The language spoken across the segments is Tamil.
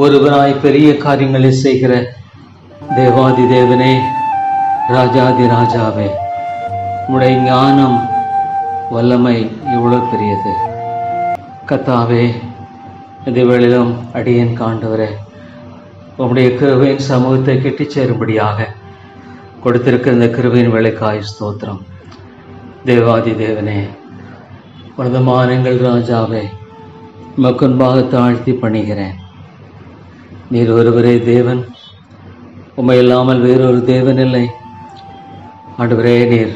ஒருவராய் பெரிய காரியங்களை செய்கிற தேவாதி தேவனே, ராஜாதி ராஜாவே, உம்முடைய ஞானம் வல்லமை இவ்வளவு பெரியது. கர்த்தாவே, இந்த வேளையிலும் அடியேன் காண்டவரே, உம்முடைய கிருபையின் சமூகத்தை கெட்டிச் சேரும்படியாக கொடுத்திருக்கிற இந்த கிருபையின் வேலைக்காய் ஸ்தோத்திரம். தேவாதி தேவனே, உன்னதமான எங்கள் ராஜாவே, உமக்கு முன்பாக தாழ்த்தி பணிகிறேன். நீர் ஒருவரே தேவன், உம்மை இல்லாமல் வேறொரு தேவன் இல்லை. ஆண்டவரே, நீர்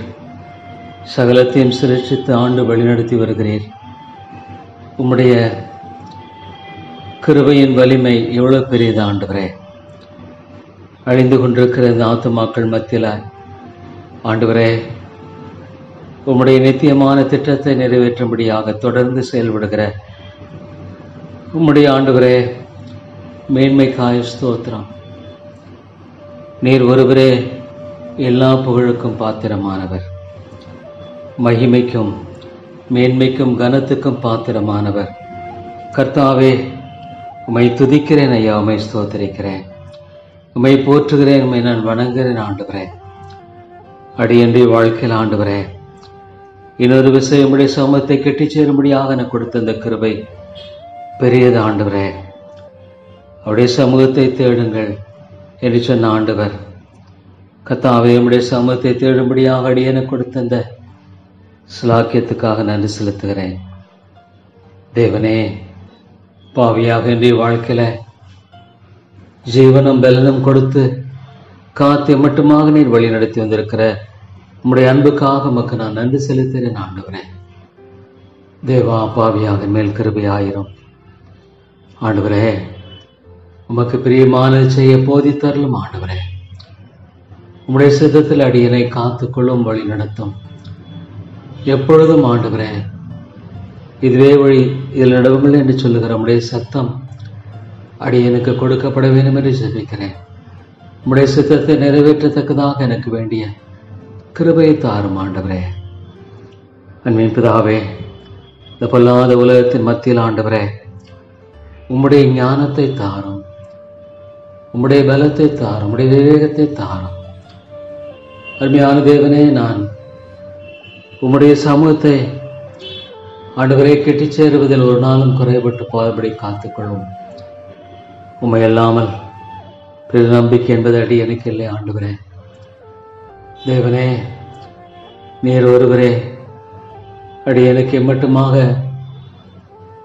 சகலத்தையும் சிருஷ்டித்து ஆண்டு வழிநடத்தி வருகிறீர். உம்முடைய கிருபையின் வலிமை எவ்வளவு பெரியது ஆண்டவரே. அழிந்து கொண்டிருக்கிற இந்த ஆத்துமாக்கள் மத்தியில் ஆண்டவரே, உம்முடைய நித்தியமான திட்டத்தை நிறைவேற்றும்படியாக தொடர்ந்து செயல்படுகிற உம்முடைய ஆண்டவரே மேன்மைக்காய் ஸ்தோத்திரம். நீர் ஒருவரே எல்லா புகழுக்கும் பாத்திரமானவர், மகிமைக்கும் மேன்மைக்கும் கனத்துக்கும் பாத்திரமானவர். கர்த்தாவே, உம்மை துதிக்கிறேன் ஐயா, உம்மை ஸ்தோத்திரிக்கிறேன், உம்மை போற்றுகிறேன், உம்மை நான் வணங்குகிறேன் ஆண்டவரே. அடியன்றி வாழ்க்கையில் ஆண்டவரே, இன்னொரு விஷயம் உம்முடைய சமூகத்தை கெட்டிச் சேரும்படியாக எனக்கு கொடுத்த இந்த கிருபை பெரியது ஆண்டவரே. அவருடைய சமூகத்தை தேடுங்கள் என்று சொன்ன ஆண்டவர். கர்த்தாவே, உம்முடைய சமூகத்தை தேடும்படியாக அடியேனுக்கு கொடுத்த இந்த சிலாக்கியத்துக்காக நன்றி செலுத்துகிறேன். தேவனே, பாவியாக இன்றைய வாழ்க்கையில ஜீவனும் பலனும் கொடுத்து காத்து மட்டுமாக நீர் வழி நடத்தி வந்திருக்கிற உம்முடைய அன்புக்காக உமக்கு நான் நன்றி செலுத்துகிறேன் ஆண்டவரே. தேவா, பாவியாக மேல் கிருபையாயிரும் ஆண்டவரே. உமக்கு பிரியமானது செய்ய போதித்தருளும் ஆண்டவரே. உம்முடைய சித்தத்தில் அடியனை காத்துக்கொள்ளும், வழி நடத்தும் எப்பொழுதும் ஆண்டவரே. இதுவே வழி, இதில் நடவுங்கள் என்று சொல்லுகிற உம்முடைய சத்தம் அடியனுக்கு கொடுக்கப்பட வேண்டும் என்று ஜெபிக்கிறேன். உம்முடைய சித்தத்தை நிறைவேற்றத்தக்கதாக எனக்கு வேண்டிய கிருபையை தாரும் ஆண்டவரே. அன்பின் பிதாவே, இந்த பொல்லாத உலகத்தின் மத்தியில் ஆண்டவரே, உம்முடைய ஞானத்தை தாரும், உம்முடைய பலத்தை தாரும், உம்முடைய விவேகத்தை தாரும். அருமையான தேவனே, நான் உம்முடைய சமூகத்தை ஆண்டவரை கெட்டிச் சேருவதில் ஒரு நாளும் குறைபட்டு போதபடி காத்துக்கொள்ளும். உம்மை அல்லாமல் பெரு நம்பிக்கை என்பது அடி எனக்கு இல்லை ஆண்டவரே. தேவனே, நீர் ஒருவரே அடி எனக்கு எம்மட்டுமாக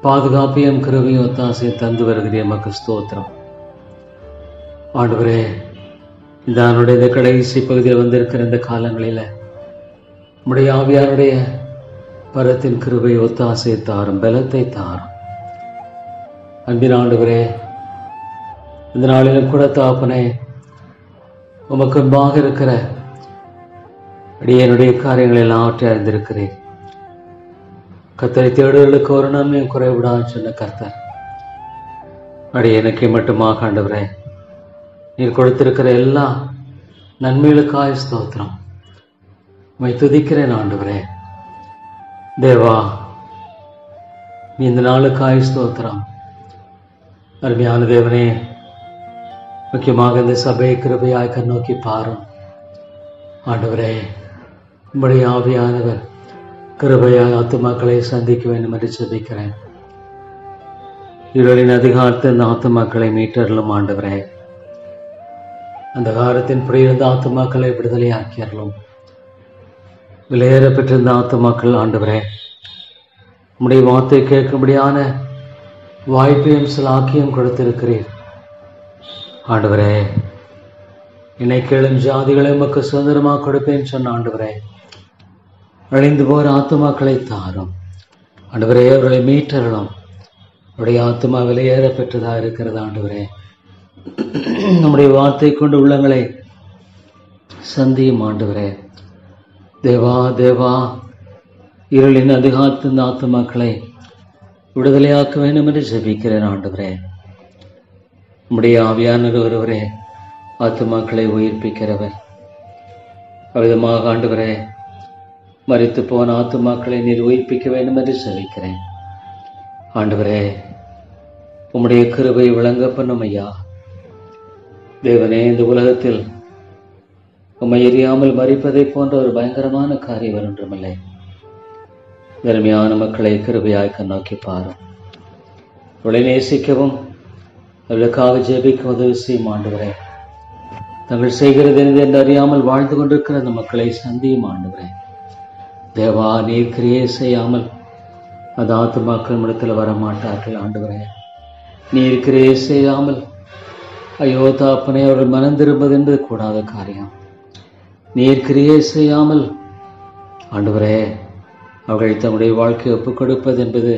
பாதுகாப்பையும் கிருபையும் ஒத்தாசையும் தந்து வருகிறேன். எமக்கு ஸ்தோத்திரம் ஆண்டவரே. இந்த கடைசி பகுதியில் வந்திருக்கிற இந்த காலங்களில் உம்முடைய ஆவியாருடைய பரத்தின் கிருபை ஒத்தாசையை தாரும், பலத்தை தாரும். அன்பின் ஆண்டவரே, இந்த நாளிலும் கூட தாப்பனே, உமக்கு முன்பாக இருக்கிற அடியனுடைய காரியங்கள் எல்லாவற்றையும் அறிந்திருக்கிறேன். கர்த்தரை தேடுதலுக்கு ஒரு நன்மையும் குறைவிடான்னு சொன்ன கர்த்தர் அடியனுக்கு மட்டுமாக ஆண்டவரே, நீர் கொடுத்திருக்கிற எல்லா நன்மைகளுக்காய் ஸ்தோத்திரம். உம்மை துதிக்கிறேன் ஆண்டவரே. தேவா, நீ இந்த நாளுக்காய் ஸ்தோத்திரம். அருமையான தேவனே, முக்கியமாக இந்த சபையை கிருபையாய் கண்ணோக்கி பாரும் ஆண்டவரே. உம்முடைய ஆவியானவர் கிருபையாய் ஆத்துமாக்களை சந்திக்க வேண்டும் என்று ஜெபிக்கிறேன். இருளின் அதிகாரத்தில் இந்த ஆத்துமாக்களை மீட்டறலும் ஆண்டவரே. அந்த காரத்தின் புரியிருந்த ஆத்துமாக்களை விடுதலையாக்கியறலும். விலையேற பெற்றிருந்த ஆத்துமாக்கள் ஆண்டவரே, உம்முடைய வார்த்தை கேட்கும்படியான வாய்ப்பையும் சிலாக்கியும் கொடுத்திருக்கிறீர் ஆண்டவரே. என்னை கேளும் ஜாதிகளை உமக்கு சுதந்திரமாக கொடுப்பேன் சொன்ன ஆண்டவரே. அழிந்து போகிற ஆத்துமாக்களை தாரும் ஆண்டவரே. அவர்களை மீட்டறலும். அவருடைய ஆத்துமா விலையேற பெற்றதாக இருக்கிறது ஆண்டவரே. நம்முடைய வார்த்தை கொண்டு உள்ளங்களை சந்தியும் ஆண்டவரே. தேவா தேவா, இருளின் அதிகாரத்தின் ஆத்துமாக்களை விடுதலையாக்க வேண்டும் என்று ஜெபிக்கிறேன் ஆண்டவரே. நம்முடைய ஆவியானவர் ஒருவரே ஆத்துமாக்களை உயிர்ப்பிக்கிறவர். அவ்விதமாக ஆண்டவரே, மரித்து போன ஆத்துமாக்களை நீர் உயிர்ப்பிக்க வேண்டும் என்று ஜெபிக்கிறேன் ஆண்டவரே. உம்முடைய கிருபை விளங்க பண்ணும் ஐயா. தேவனே, இந்த உலகத்தில் உம்மை எரியாமல் மறிப்பதை போன்ற ஒரு பயங்கரமான காரியம் ஒன்றுமில்லை. தர்மியான மக்களை கிருபையாய் கண்ணோக்கி பாரும். அவளை நேசிக்கவும் அவளுக்காக ஜெபிக்க உதவி செய்யும் ஆண்டவரே. தங்கள் செய்கிறது என்று அறியாமல் வாழ்ந்து கொண்டிருக்கிற அந்த மக்களை சந்தியும் ஆண்டவரே. தேவா, நீர் கிரியை செய்யாமல் அந்த ஆத்துமாக்கள் இடத்துல வரமாட்டார்கள் ஆண்டவரே. நீர் கிரியை செய்யாமல் ஐயோ தாப்பனே, அவர்கள் மனம் திரும்புவது என்பது கூடாத காரியம். நீர் கிரியை செய்யாமல் ஆண்டவரே அவர்கள் தம்முடைய வாழ்க்கையை ஒப்புக் கொடுப்பது என்பது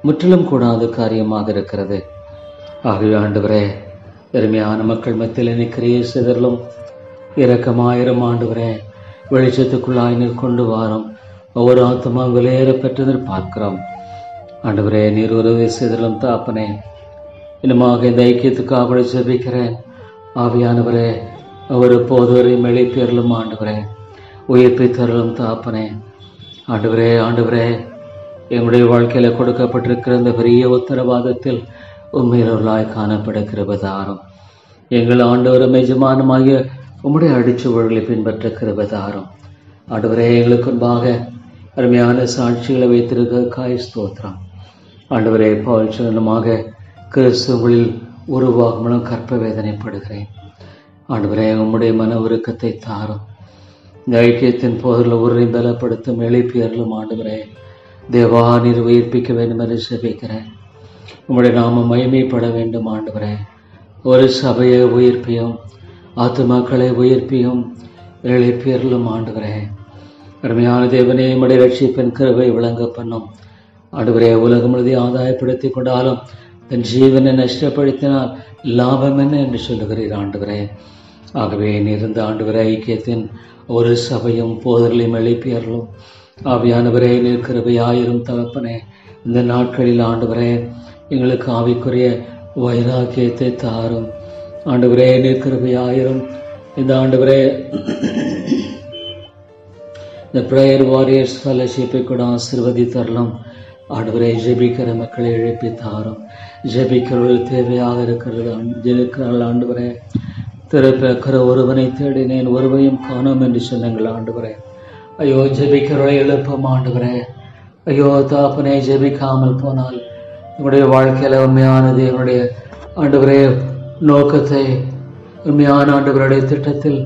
முற்றிலும் கூடாத காரியமாக இருக்கிறது. ஆகவே ஆண்டவரே, பெருமையான மக்கள் மத்தியில் நீ கிரியை செய்தலும் இரக்கமாயிரம் ஆண்டவரே. வெளிச்சத்துக்குள்ளாய் நீர் கொண்டு வாரம் ஒவ்வொரு ஆத்மா விலையேற பெற்றதை பார்க்கிறோம் ஆண்டவரே. நீர் உதவி செய்தலும் தாப்பனே. இன்னமாக இந்த ஐக்கியத்துக்காக ஜெபிக்கிறேன் ஆவியானவரே. ஒவ்வொரு போதுவரையும் எழுப்பியறலும் ஆண்டவரே, உயிர்ப்பித்தரலும் தாப்பனே. ஆண்டவரே ஆண்டவரே, எங்களுடைய வாழ்க்கையில கொடுக்கப்பட்டிருக்கிற இந்த பெரிய உத்தரவாதத்தில் உண்மையிலாய் காணப்பட கிருபைதாரும். எங்கள் ஆண்டவரும் எஜமானமாகிய உம்முடைய அடிச்சுவடுகளை பின்பற்ற கிருபைதாரும். ஆண்டவரே, எங்களுக்கு முன்பாக அருமையான சாட்சிகளை வைத்திருக்க காய் ஸ்தோத்திரம். ஆண்டவரே, பவுல் சொன்னமாக கிறிஸ்துவில் உருவாகும் கற்ப வேதனைப்படுகிறேன். ஆண்டவரே, உம்முடைய மன உருக்கத்தை தாரும். இந்த ஐக்கியத்தின் போதில் உருளை பலப்படுத்தும் எழுப்பியர்களும் ஆண்டவரே. தேவா, நீர் உயிர்ப்பிக்க வேண்டும் என்று ஜெபிக்கிறேன். உம்முடைய நாமம் மகிமைப்பட வேண்டும் ஆண்டவரே. ஒரு சபையை உயிர்ப்பியும் ஆத்துமாக்களை உயிர்ப்பியும் எழுப்பியர்களும் ஆண்டவரே. அருமையான தேவனே, உம்முடைய ரட்சிப்பின் கிருபை விளங்க பண்ணும் ஆண்டவரே. உலகம் முழுதை ஆதாயப்படுத்திக் கொண்டாலும் தன் ஜீவனை நஷ்டப்படுத்தினால் லாபம் என்ன என்று சொல்லுகிறீர் ஆண்டவரே. ஆகவே நீர்ந்த ஆண்டவரே, ஐக்கியத்தின் ஒரு சபையும் போதர்களையும் எழுப்பியர்களும் ஆவியானவரே, நீர் கிருபையாயிரும் தகப்பனே. இந்த நாட்களில் ஆண்டவரே எங்களுக்கு ஆவிக்குரிய வைராக்கியத்தை தாரும் ஆண்டவரே. நீர் கிருபையாயிரும். இந்த ஆண்டவரே இந்த பிரேயர் வாரியர்ஸ் ஃபெலோஷிப்பை கூட ஆசீர்வதித்தரலும் ஆண்டவரே. ஜெபிக்கிற மக்களை எழுப்பி தாரும். ஜெபிக்கிறவர்கள் தேவையாக இருக்கிறார்கள் ஆண்டவரே. திறப்பிற ஒருவனை தேடினேன், ஒருவனையும் காணோம் என்று சொன்னங்கள் ஆண்டவரே. ஐயோ, ஜெபிக்கிறவர்களை எழுப்பும் ஆண்டவரே. ஐயோ தாப்பனே, ஜெபிக்காமல் போனால் உங்களுடைய வாழ்க்கையில உண்மையானது என்னுடைய ஆண்டவரே நோக்கத்தை உண்மையான ஆண்டவருடைய திட்டத்தில்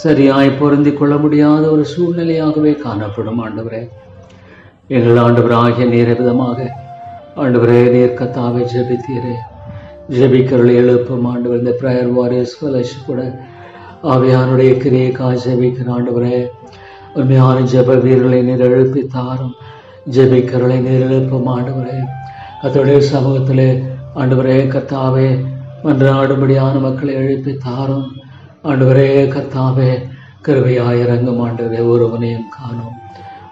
சரியாய் பொருந்தி கொள்ள முடியாத ஒரு சூழ்நிலையாகவே காணப்படும் ஆண்டவரே. எங்கள் ஆண்டவர் ஆகிய நீர் விதமாக ஆண்டவரே நீர் கத்தாவை ஜெபித்தீரே. ஜெபிக்கிறவர்களை எழுப்பும் ஆண்டவர். இந்த பிரேயர் வாரியர்ஸ் ஃபெலோஷிப் கூட ஆவியானுடைய கிரியைக்காக ஜெபிக்கிற ஆண்டவரே. உண்மையான ஜெப வீரர்களை நீர் எழுப்பி தாரும். ஜெபிக்கிறவர்களை நீர் எழுப்பும் ஆண்டவரே. அதோடைய சமூகத்திலே ஆண்டவரே கத்தாவே மன்றாடும்படியான மக்களை எழுப்பி தாரும் ஆண்டவரே. கத்தாவே கிருபையாய் இறங்கும் ஆண்டவரே. ஒருவனையும் காணோம்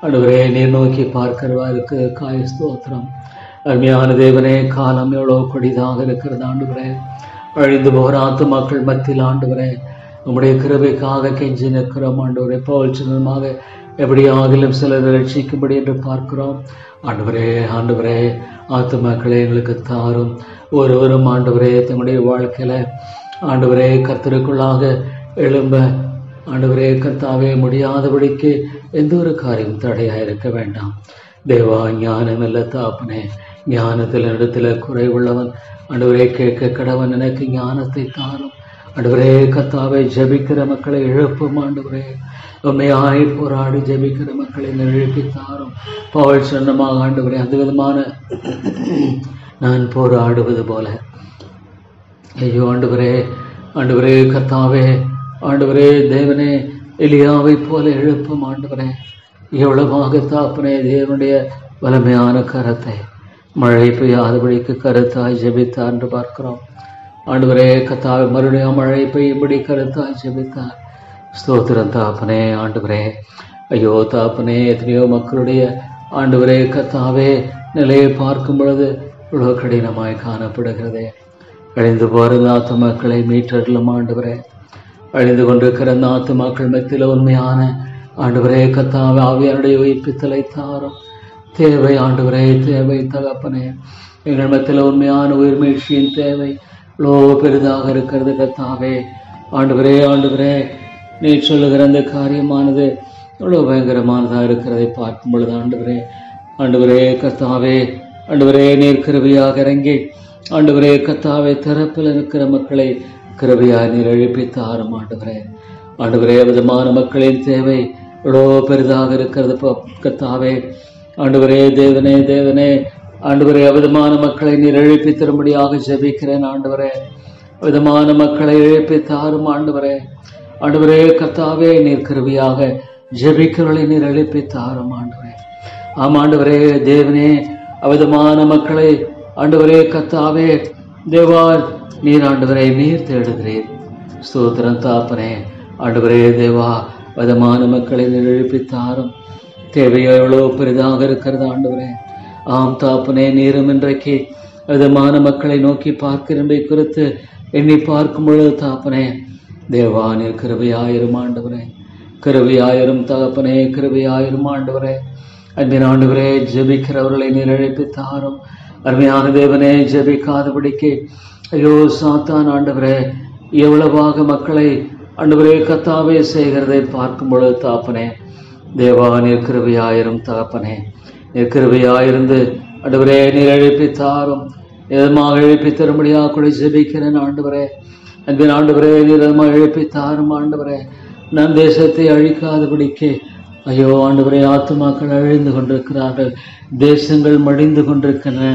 ஆண்டவரே. நீர் நோக்கி பார்க்கிறவாருக்கு காய் ஸ்தோத்திரம். அருமையான தேவனே, காலம் எவ்வளவு கொடிதாக இருக்கிறது ஆண்டவரே. அழிந்து போகிற ஆத்துமாக்கள் மத்தியில் ஆண்டவரே உம்முடைய கிருபைக்காக கெஞ்சி நிற்கிறோம் ஆண்டவரே. பவுல் சின்னமாக எப்படியாகிலும் சிலர் ரட்சிக்கும்படி என்று பார்க்கிறோம் ஆண்டவரே. ஆண்டவரே, ஆத்துமாக்களை எங்களுக்கு தாரும். ஒருவரும் ஆண்டவரே தங்களுடைய வாழ்க்கையில ஆண்டவரே கர்த்தருக்குள்ளாக எழும்ப ஆண்டவரே கர்த்தாவே முடியாதபடிக்கு எந்த ஒரு காரியம் தடையாக இருக்க வேண்டாம். தேவா, ஞானம் இல்ல தாப்பனே. ஞானத்தில் இடத்துல குறைவுள்ளவன் ஆண்டவரே. கேட்க கடவன் எனக்கு ஞானத்தை தாரும் ஆண்டவரே. கர்த்தாவே ஜெபிக்கிற மக்களை எழுப்பும் ஆண்டவரே. உண்மையாய் போராடி ஜெபிக்கிற மக்களை எழுப்பி தாரும். பவுல் சொன்னமாக ஆண்டவரே, அந்த விதமான நான் போராடுவது போல ஐயோ ஆண்டவரே. ஆண்டவரே கர்த்தாவே ஆண்டவரே தேவனே, எலியாவை போல எழுப்பும் ஆண்டவரே. எவ்வளவாக தாப்பனே தேவனுடைய வலிமையான கரத்தை மழை பெய்யாதபடிக்கு கருத்தாய் ஜெபித்தார் என்று பார்க்கிறோம் ஆண்டவரே. கர்த்தாவே மறுபடியும் மழை பெய்யும்படி கருத்தாய் ஜெபித்தார். ஸ்தோத்திரம் தாப்பனே. ஆண்டவரே ஐயோ தாப்பனே, எத்தனையோ மக்களுடைய ஆண்டவரே கர்த்தாவே நிலையை பார்க்கும் பொழுது இவ்வளவு கடினமாய் காணப்படுகிறதே. அழிந்து போகிற ஆத்துமாக்களை மீட்டர்களும் ஆண்டவரே. அழிந்து கொண்டிருக்கிற அந்த ஆத்துமாக்கள் மத்தியில் உண்மையான ஆண்டவரே கர்த்தாவே ஆவியானுடைய உயிர்ப்பித்தலை தாரும். தேவை ஆண்டவரே, தேவை தகப்பனே. எங்கள் மத்தியில் உண்மையான உயிர் மீழ்ச்சியின் தேவை இவ்வளோ பெரிதாக இருக்கிறது கர்த்தாவே. ஆண்டவரே ஆண்டவரே, நீ சொல்லுகிற அந்த காரியமானது இவ்வளோ பயங்கரமானதாக இருக்கிறதை பார்க்கும் பொழுது ஆண்டவரே ஆண்டவரே கர்த்தாவே ஆண்டவரே, நீர் கிருபையாக இறங்கி ஆண்டவரே கர்த்தாவே திறப்பில் இருக்கிற மக்களை கிருபையாக நீர் எழுப்பித்தாரும் ஆண்டவரே. ஆண்டவரே, விதமான மக்களின் தேவை இவ்வளோ பெரிதாக இருக்கிறது கர்த்தாவே. ஆண்டவரே தேவனே தேவனே ஆண்டவரே, விதமான மக்களை நீர் எழுப்பி தரும்படியாக ஜெபிக்கிறேன் ஆண்டவரே. விதமான மக்களை எழுப்பி தாரும் ஆண்டவரே. ஆண்டவரே கர்த்தாவே, நீர் கிருபையாக ஜெபிக்கிறவர்களை நீர் எழுப்பி தாரும் ஆண்டவரே. ஆமாண்டவரே தேவனே, அவிதமான மக்களை ஆண்டவரே கர்த்தாவே தேவா நீர் ஆண்டவரே நீர் தேடுகிறீர். ஸ்தோத்திரம் தாப்பனே. ஆண்டவரே தேவா, விதமான மக்களை நீர் எழுப்பித்தாரும். தேவையோ எவ்வளோ பெரிதாக இருக்கிறது ஆண்டவரே. ஆம் தாப்பனே, நீரும் இன்றைக்கு விதமான மக்களை நோக்கி பார்க்கிறதை குறித்து எண்ணி பார்க்கும் பொழுது தாப்பனே தேவா நீர் கிருபையாயிரும் ஆண்டவரே. கிருபையாயிரும் தகப்பனே, கிருபையாயிரும் ஆண்டவரே. அன்பின் ஆண்டவரே, ஜெபிக்கிறவர்களை நீர் எழுப்பித்தாரும். அருமையான தேவனே, ஜெபிக்காதபடிக்கு ஐயோ சாத்தான் ஆண்டவரே எவ்வளவாக மக்களை ஆண்டவரே கர்த்தாவே செய்கிறதை பார்க்கும் பொழுது தாப்பனே தேவா நீர் கிருபையாயிரும் தகப்பனே. நீர் கிருபையாயிருந்து ஆண்டவரே நீர் எழுப்பித்தாரும். எதமாக எழுப்பி தரும்படியாக கூட ஜெபிக்கிறேன் ஆண்டவரே. அன்பின் ஆண்டவரே, நீர் எதமாக எழுப்பித்தாரும் ஆண்டவரே. நம் தேசத்தை அழிக்காதபடிக்கு ஐயோ ஆண்டவரே, ஆத்துமாக்கள் அழிந்து கொண்டிருக்கிறார்கள். தேசங்கள் மடிந்து கொண்டிருக்கின்றன.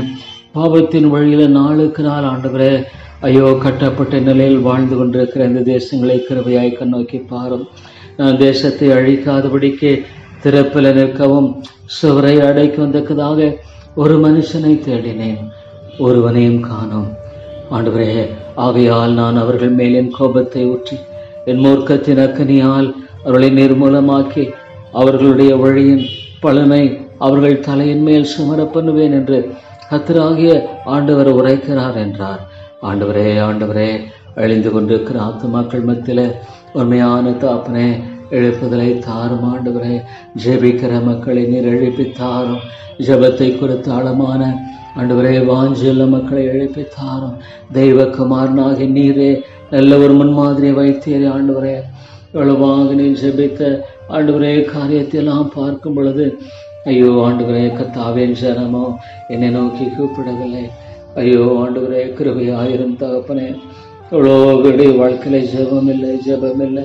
பாவத்தின் வழியில நாளுக்கு நாள் ஆண்டவரே ஐயோ கட்டப்பட்ட நிலையில் வாழ்ந்து கொண்டிருக்கிற இந்த தேசங்களை கிருபையாய் கண்ணோக்கி பாரும். நான் தேசத்தை அழிக்காதபடிக்கு திறப்பில் நிற்கவும் சுவரை அடைக்க வந்ததாக ஒரு மனுஷனை தேடினேன், ஒருவனையும் காணோம் ஆண்டவரே. ஆகையால் நான் அவர்கள் மேல் என் கோபத்தை ஊற்றி என் மூர்க்கத்தின் அக்கனியால் அவர்களை நிர்மூலமாக்கி அவர்களுடைய வழியின் பலனை அவர்கள் தலையின் மேல் சுமர பண்ணுவேன் என்று கர்த்தராகிய ஆண்டவர் உரைக்கிறார் என்றார். ஆண்டவரே ஆண்டவரே, அழிந்து கொண்டிருக்கிற ஆத்துமாக்கள் மத்தியில உண்மையான தாப்பனே எழுப்புதலை தாரும் ஆண்டவரே. ஜெபிக்கிற மக்களை நீர் எழுப்பித்தாரும். ஜெபத்தை குறித்து ஆழமான ஆண்டவரே வாஞ்சியுள்ள மக்களை எழுப்பித்தாரும். தெய்வகுமாரனாகி நீரே நல்ல ஒரு முன்மாதிரியை வைத்தீரே ஆண்டவரே. எவ்வளவாக நீர் ஜெபித்த ஆண்டவரே காரியத்தை எல்லாம் பார்க்கும் பொழுது ஐயோ ஆண்டவரே கர்த்தாவின் ஜனமோ என்னை நோக்கி கூப்பிடவில்லை. ஐயோ ஆண்டவரே கிருபையாயிரும் தகப்பனே. எவ்வளோடைய வாழ்க்கையில ஜெபமில்லை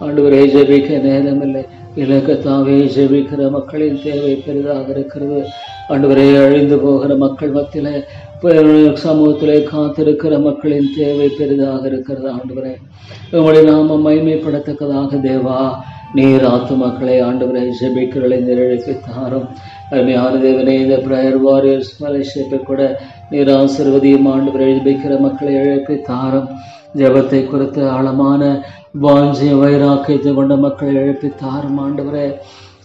ஆண்டவரே, ஜெபிக்க நேரமில்லை. இல்லை கர்த்தாவே, ஜெபிக்கிற மக்களின் தேவை பெரிதாக இருக்கிறது ஆண்டவரே. அழிந்து போகிற மக்கள் மத்தியில சமூகத்திலே காத்திருக்கிற மக்களின் தேவை பெரிதாக இருக்கிறது ஆண்டவரே. உங்களுடைய நாம மகிமைப்படத்தக்கதாக தேவா நீர் ஆத்துமக்களை ஆண்டவரை ஜெபிக்கிறவர்களை நீர் எழுப்பித்தாரும். அருமையான தேவனே, இந்த பிரேயர் வாரியர்ஸ் ஃபெலோஷிப்பை கூட நீர் ஆசீர்வதியும் ஆண்டவரை ஜெபிக்கிற மக்களை எழுப்பித்தாரும். ஜெபத்தை குறித்து ஆழமான வாஞ்சிய வைராக்கியத்தை கொண்ட மக்களை எழுப்பித்தாரும் ஆண்டவரே.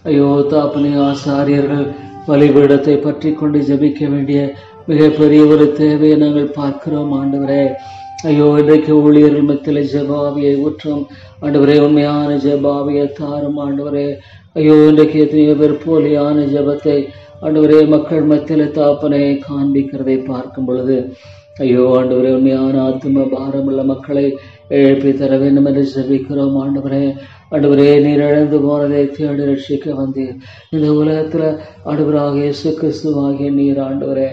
ஐயோ தாப்பனே, ஆசாரியர்கள் பலிபீடத்தை பற்றி கொண்டு ஜெபிக்க வேண்டிய மிகப்பெரிய ஒரு தேவையை நாங்கள் பார்க்கிறோம் ஆண்டவரே. ஐயோ இன்றைக்கு ஊழியர்கள் மத்தியில் ஜெபாவியை ஊற்றும் ஆண்டவரே. உண்மையான ஜெபாவியை தாரும் ஆண்டவரே. ஐயோ இன்றைக்கு எத்தனையோ பேர் போலியான ஜெபத்தை ஆண்டவரே மக்கள் மத்தியில் தாப்பனை காண்பிக்கிறதை பார்க்கும் பொழுது ஐயோ ஆண்டவரே, உண்மையான ஆத்தும பாரமுள்ள மக்களை எழுப்பி தர வேண்டும் என்று ஜெபிக்கிறோம் ஆண்டவரே. ஆண்டவரே, நீர் இழந்து போனதை தேடி ரட்சிக்க வந்தீர். இந்த உலகத்துல ஆண்டவராக இயேசு கிறிஸ்துவாகிய நீர் ஆண்டவரே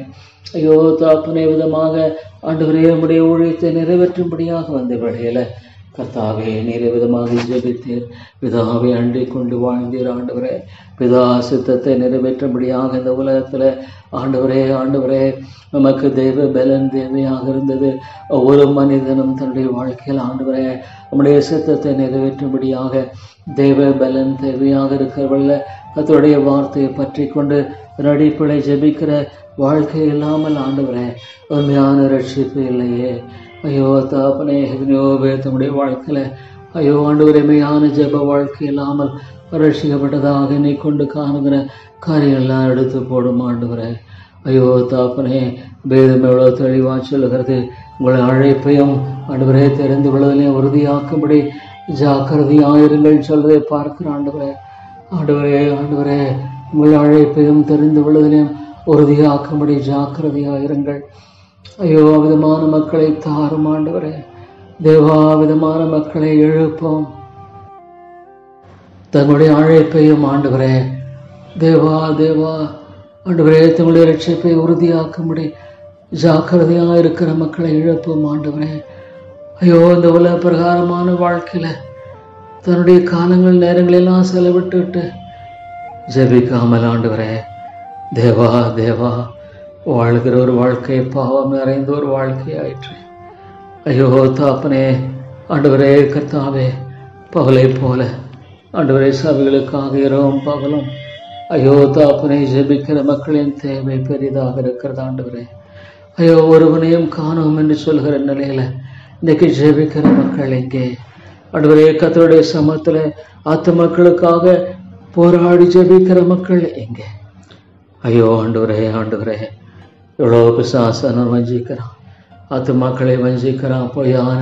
ஐயோ தாப்பனை விதமாக ஆண்டவரே நம்முடைய ஊழியத்தை நிறைவேற்றும்படியாக வந்த வேளையில கர்த்தாவே நீர் விதமாக ஜெபித்தீர். பிதாவை அண்டிக் கொண்டு வாழ்ந்தீர் ஆண்டவரே. பிதா சித்தத்தை நிறைவேற்றும்படியாக இந்த உலகத்துல ஆண்டவரே நமக்கு தெய்வ பலன் தேவையாக இருந்தது. ஒவ்வொரு மனிதனும் தன்னுடைய வாழ்க்கையில் ஆண்டவரே நம்முடைய சித்தத்தை நிறைவேற்றும்படியாக தெய்வ பலன் தேவையாக இருக்கிறவர்கள கர்த்தருடைய வார்த்தையை பற்றி கொண்டு நடிப்பிழை ஜெபிக்கிற வாழ்க்கை இல்லாமல் ஆண்டவரே உண்மையான ரட்சிப்பு இல்லையே. ஐயோ தாப்பனே, எத்தனையோ பேர் தம்முடைய வாழ்க்கையில ஐயோ ஆண்டவரே மெய்யான ஜெப வாழ்க்கை இல்லாமல் ரட்சிக்கப்பட்டதாக நீ கொண்டு காணுகிற காரியம் எல்லாம் எடுத்து போடும் ஆண்டவரே. ஐயோ தாப்பனே, வேதம் எவ்வளவு தெளிவா சொல்லுகிறது, உங்களை அழைப்பையும் ஆண்டவரே தெரிந்து கொள்வதிலையும் உறுதியாக்கும்படி ஜாக்கிரதையாயிருங்கள் சொல்வதை பார்க்கிற ஆண்டவரே. ஆண்டவரே உங்கள் அழைப்பையும் தெரிந்து கொள்வதிலையும் உறுதியாக்கும்படி ஜாக்கிரதையாயிருங்கள். ஐயோ, விதமான மக்களை தாரும் ஆண்டவரே. தேவா, விதமான மக்களை எழுப்போம். தங்களுடைய அழைப்பையும் ஆண்டவரே, தேவா தேவா ஆண்டவரே, தங்களுடைய ரட்சிப்பை உறுதியாக்கும்படி ஜாக்கிரதையாக இருக்கிற மக்களை எழுப்பும் ஆண்டவரே. ஐயோ, இந்த உலக பிரகாரமான வாழ்க்கையில தன்னுடைய காலங்கள் நேரங்களெல்லாம் செலவிட்டு ஜெபிக்காமல் ஆண்டவரே, தேவா தேவா வாழ்கிற ஒரு வாழ்க்கை பாவம் நிறைந்த ஒரு வாழ்க்கை ஆயிற்று. ஐயோ தாப்பனே, ஆண்டவரே கர்த்தாவே, பகலை போல ஆண்டவரே சபைகளுக்காக இரவும் பகலும் ஐயோ தாப்பனை ஜெபிக்கிற மக்களின் தேவை பெரிதாக இருக்கிறது ஆண்டவரே. ஐயோ, ஒருவனையும் காணோம் என்று சொல்கிற நிலையில இன்னைக்கு ஜெபிக்கிற மக்கள் எங்கே ஆண்டவரே? கர்த்தருடைய சமூகத்தில் ஆத்துமக்களுக்காக போராடி ஜெபிக்கிற மக்கள் எங்கே? ஐயோ ஆண்டவரே, ஆண்டவரே, எவ்வளோ பிசாசனம் வஞ்சிக்கிறான், ஆத்துமாக்களை வஞ்சிக்கிறான், பொய்யான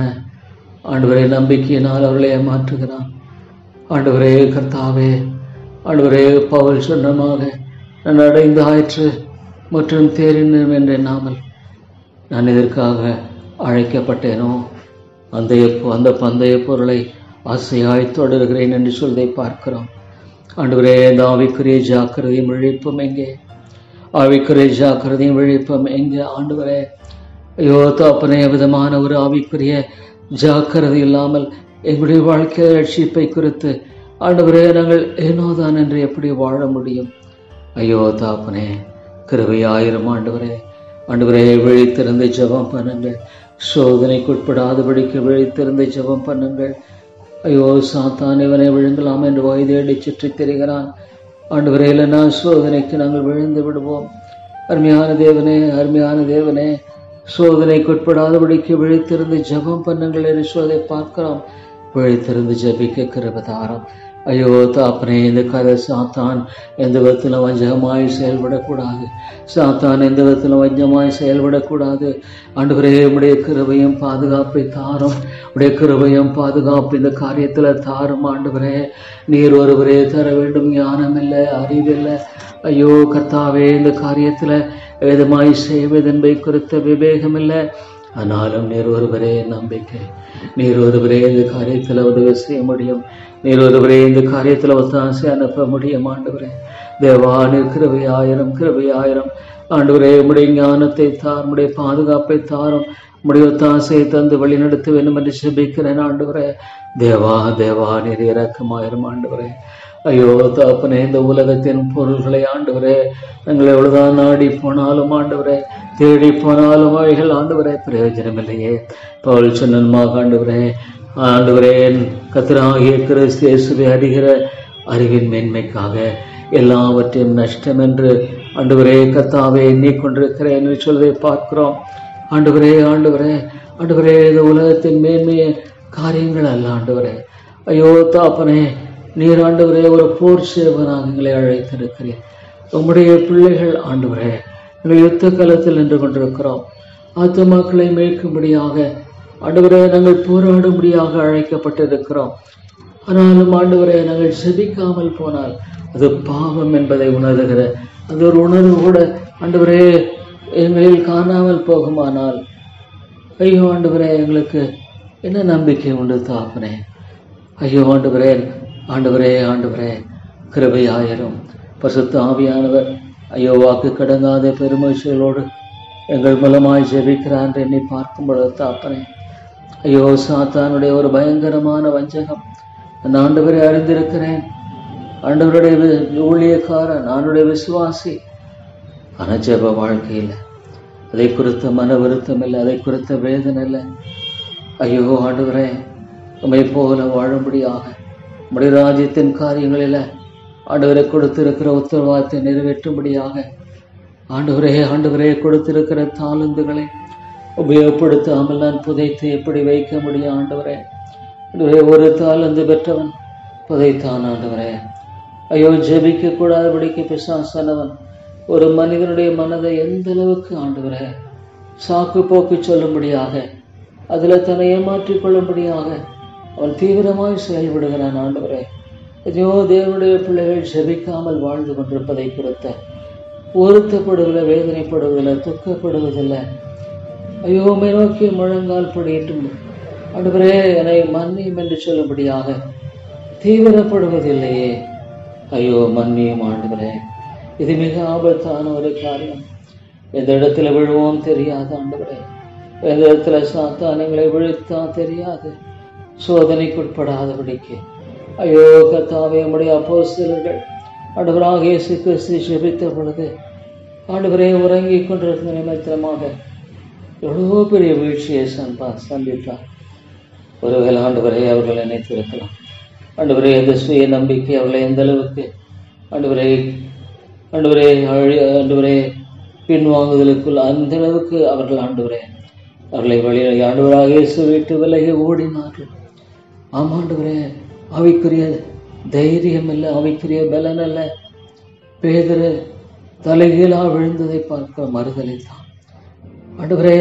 ஆண்டவரே நம்பிக்கையினால் அவர்களை ஏமாற்றுகிறான். ஆண்டவரே கர்த்தாவே, ஆண்டவரே பவுல் சொன்னமாக நான் அடைந்து ஆயிற்று மற்றும் தேறினேன் என்று எண்ணாமல் நான் இதற்காக அழைக்கப்பட்டேனோ அந்த பந்தய பொருளை ஆசையாய் தொடர்கிறேன் என்று சொல்வதை பார்க்கிறோம். ஆண்டவரே, இந்த ஆவிக்குரிய ஜாக்கிரதையும் விழிப்பும் எங்கே? ஆவிக்குரிய ஜாக்கிரதையும் விழிப்பும் எங்கே ஆண்டவரே? ஐயோ தாப்பனே, விதமான ஒரு ஆவிக்குரிய ஜாக்கிரதை இல்லாமல் எங்களுடைய வாழ்க்கை ரட்சிப்பை குறித்து ஆண்டவரே நாங்கள் ஏனோதான் என்று எப்படி வாழ முடியும்? ஐயோ தாப்பனே, கிருபையாயிரம் ஆண்டவரே. ஆண்டவரே, விழித்திருந்து ஜெபம் பண்ணுங்கள். சோதனைக்குட்படாதபடிக்கு விழித்திருந்து ஜெபம் பண்ணுங்கள். ஐயோ, சாத்தான் இவனை விழுங்கலாம் என்று வயதேடி சுற்றி திரிகிறான். ஆண்டவரே, இல்லைனா சோதனைக்கு நாங்கள் விழுந்து விடுவோம். அருமையான தேவனே, அருமையான தேவனே, சோதனைக்குட்படாதபடிக்கு விழித்திருந்து ஜெபம் பண்ணுங்கள் என்று சொல்வதை பார்க்கிறோம். விழித்திருந்து ஜெபிக்க கிருபை தாரும். ஐயோ தாப்பனே, இந்த கதை சாத்தான் எந்த விதத்திலும் வஞ்சகமாய் செயல்படக்கூடாது. சாத்தான் எந்த விதத்திலும் வஞ்சமாய் செயல்படக்கூடாது. ஆண்டவரே, உடைய கிருபையும் பாதுகாப்பை தாரும். உடைய கிருபையும் பாதுகாப்பு இந்த காரியத்தில் தாரும் ஆண்டவரே. நீர் ஒருவரே தர வேண்டும். ஞானம் இல்லை, அறிவில்லை. ஐயோ கர்த்தாவே, இந்த காரியத்தில் விதமாய் செய்வதென்பை குறித்த விவேகம் இல்லை. ஆனாலும் நீர் ஒருவரே நம்பிக்கை. நீர் ஒருவரே இந்த காரியத்தில் உதவி செய்ய முடியும். நீர் ஒருவரே இந்த காரியத்தில் ஒத்தாசை அனுப்ப முடியும் ஆண்டவரே. தேவா, நீர் கிருபையாயிரம், கிருபையாயிரம் ஆண்டவரே. உடைய ஞானத்தை தார், உடைய பாதுகாப்பை தாரும், உடைய ஒத்தாசையை தந்து வழி நடத்த வேண்டும் என்று ஜெபிக்கிறேன் ஆண்டவரே. தேவா தேவா, நீர் இரக்கமாயிரம் ஆண்டவரே. ஐயோ தாப்பனே, இந்த உலகத்தின் பொருள்களை ஆண்டவரே நாங்கள் எவ்வளவுதான் நாடி போனாலும் ஆண்டவரே, தேடி போனாலும் அவைகள் ஆண்டவரே பிரயோஜனம் இல்லையே. பவுல் சொன்னமாக ஆண்டவரே, ஆண்டவரே கர்த்தராகிய கிறிஸ்து இயேசுவை அறிகிற அறிவின் மேன்மைக்காக எல்லாவற்றையும் நஷ்டம் என்று ஆண்டவரே கர்த்தாவே எண்ணிக்கொண்டிருக்கிறேன் என்று சொல்வதை பார்க்கிறோம். ஆண்டவரே, ஆண்டவரே, ஆண்டவரே, இந்த உலகத்தின் மேன்மைய காரியங்கள் அல்ல ஆண்டவரே. ஐயோ தாப்பனே, நீர் ஆண்டவரே ஒரு போர் சேவனாக எங்களை அழைத்திருக்கிறேன். உம்முடைய பிள்ளைகள் ஆண்டவரே, எங்கள் யுத்த காலத்தில் நின்று கொண்டிருக்கிறோம். ஆத்துமாக்களை மீட்கும்படியாக ஆண்டவரே நாங்கள் போராடும்படியாக அழைக்கப்பட்டிருக்கிறோம். ஆனாலும் ஆண்டவரே, நாங்கள் செபிக்காமல் போனால் அது பாவம் என்பதை உணர்கிற அது ஒரு உணர்வு கூட ஆண்டவரே எங்களில் காணாமல் போகுமானால் ஐயோ ஆண்டவரே, எங்களுக்கு என்ன நம்பிக்கை உண்டு தாப்பனே? ஐயோ ஆண்டவரே, ஆண்டவரே, ஆண்டவரே, கிருபையாயிரும். பரிசுத்த ஆவியானவர் ஐயோ வாக்கு கடங்காத பெருமகிழ்ச்சிகளோடு எங்கள் மூலமாய் ஜெபிக்கிறான் என்னை பார்க்கும் பொழுது தாப்பனே, ஐயோ சாத்தானுடைய ஒரு பயங்கரமான வஞ்சகம் நான் ஆண்டவரை அறிந்திருக்கிறேன். ஆண்டவருடைய ஊழியக்காரன், ஆண்டுடைய விசுவாசி. ஆனால் ஜெப வாழ்க்கையில் அதை குறித்த மன வருத்தம் இல்லை, அதை குறித்த வேதனை இல்லை. ஐயோ ஆண்டவரே, உம்மை போல வாழும்படியாக உம்முடைய ராஜ்யத்தின் காரியங்களில் ஆண்டவரை கொடுத்திருக்கிற உத்தரவாதத்தை நிறைவேற்றும்படியாக ஆண்டவரே, ஆண்டவரே கொடுத்திருக்கிற தாளந்துகளை உபயோகப்படுத்தாமல் நான் புதைத்து எப்படி வைக்க முடியும் ஆண்டவரே? ஆண்டவரே, ஒரு தாளந்து பெற்றவன் புதைத்தான் ஆண்டவரே. ஐயோ, ஜெபிக்க கூடாதபடிக்கு பிசாசானவன் ஒரு மனிதனுடைய மனதை எந்த அளவுக்கு ஆண்டவரே சாக்கு போக்கு சொல்லும்படியாக அதில் தன்னை ஏமாற்றிக் கொள்ளும்படியாக அவன் தீவிரமாய் செயல்படுகிறான் ஆண்டவரே. ஐயோ, தேவனுடைய பிள்ளைகள் ஜெபிக்காமல் வாழ்ந்து கொண்டிருப்பதை குறித்த வருத்தப்படுவதில்லை, வேதனைப்படுவதில்லை, துக்கப்படுவதில்லை. ஐயோ உம்மை நோக்கி முழங்கால் படியிட்டும் ஆண்டவரே என்னை மன்னியும் என்று சொல்லும்படியாக தீவிரப்படுவதில்லையே. ஐயோ மன்னியும் ஆண்டவரே. இது மிக ஆபத்தான ஒரு காரியம். எந்த இடத்துல விழுவோம் தெரியாது ஆண்டவரே. எந்த இடத்துல சாத்தானங்களை விழுத்தா தெரியாது. சோதனைக்குட்படாதபடிக்கு ஐயோ கர்த்தாவே உம்முடைய அப்போஸ்தலர்கள் ஆண்டவராக இயேசு கிறிஸ்து ஜெபித்த பொழுது ஆண்டவரே உறங்கிக் கொண்டிருந்த நிமித்தமாக எவ்வளோ பெரிய வீழ்ச்சியை சந்தித்தார். ஒருவேளை ஆண்டவரே அவர்கள் நினைத்திருக்கலாம், ஆண்டவரே அந்த சுய நம்பிக்கை அவர்களை எந்த அளவுக்கு ஆண்டவரே பின்வாங்குதலுக்குள் அந்த அளவுக்கு அவர்கள் அவர்களை வழியாக ஆண்டவராக இயேசு விட்டு விலகி ஓடினார்கள். ஆமாண்டவரே, அவைக்குரிய தைரியம் இல்லை, அவைக்குரிய பலன் அல்ல. பேதுரு தலைகீழா விழுந்ததை பார்க்க மறுதலித்தான். ஆண்டவரே,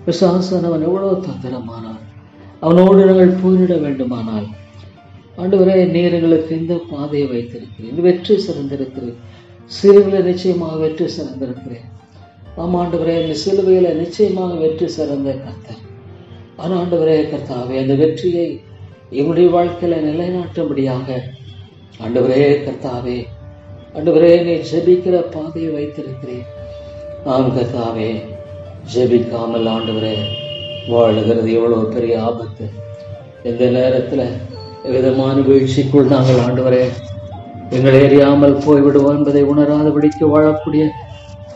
பிசாசானவன் எவ்வளவு தந்திரமானான். அவனோடு நாங்கள் போரிட வேண்டுமானால் ஆண்டவரே நீர் எங்களுக்கு இந்த பாதையை வைத்திருக்கிறேன், வெற்றி சிறந்திருக்கிறேன், சிறுகளை நிச்சயமாக வெற்றி சிறந்திருக்கிறேன். ஆமாண்டவரே, இந்த சிலுவையில நிச்சயமாக வெற்றி சிறந்த கர்த்தர். ஆனால் ஆண்டவரே கர்த்தாவே, அந்த வெற்றியை என்னுடைய வாழ்க்கையில நிலைநாட்டும்படியாக ஆண்டவரே கர்த்தாவே, ஆண்டவரே நீ ஜெபிக்கிற பாதையை வைத்திருக்கிறேன். ஆம் கர்த்தாவே, ஜெபிக்காமல் ஆண்டவரே வாழுகிறது எவ்வளவு பெரிய ஆபத்து. எந்த நேரத்துல விதமான வீழ்ச்சிக்குள் நாங்கள் ஆண்டவரே எங்களை அறியாமல் போய்விடுவோம் என்பதை உணராதபடிக்கு வாழக்கூடிய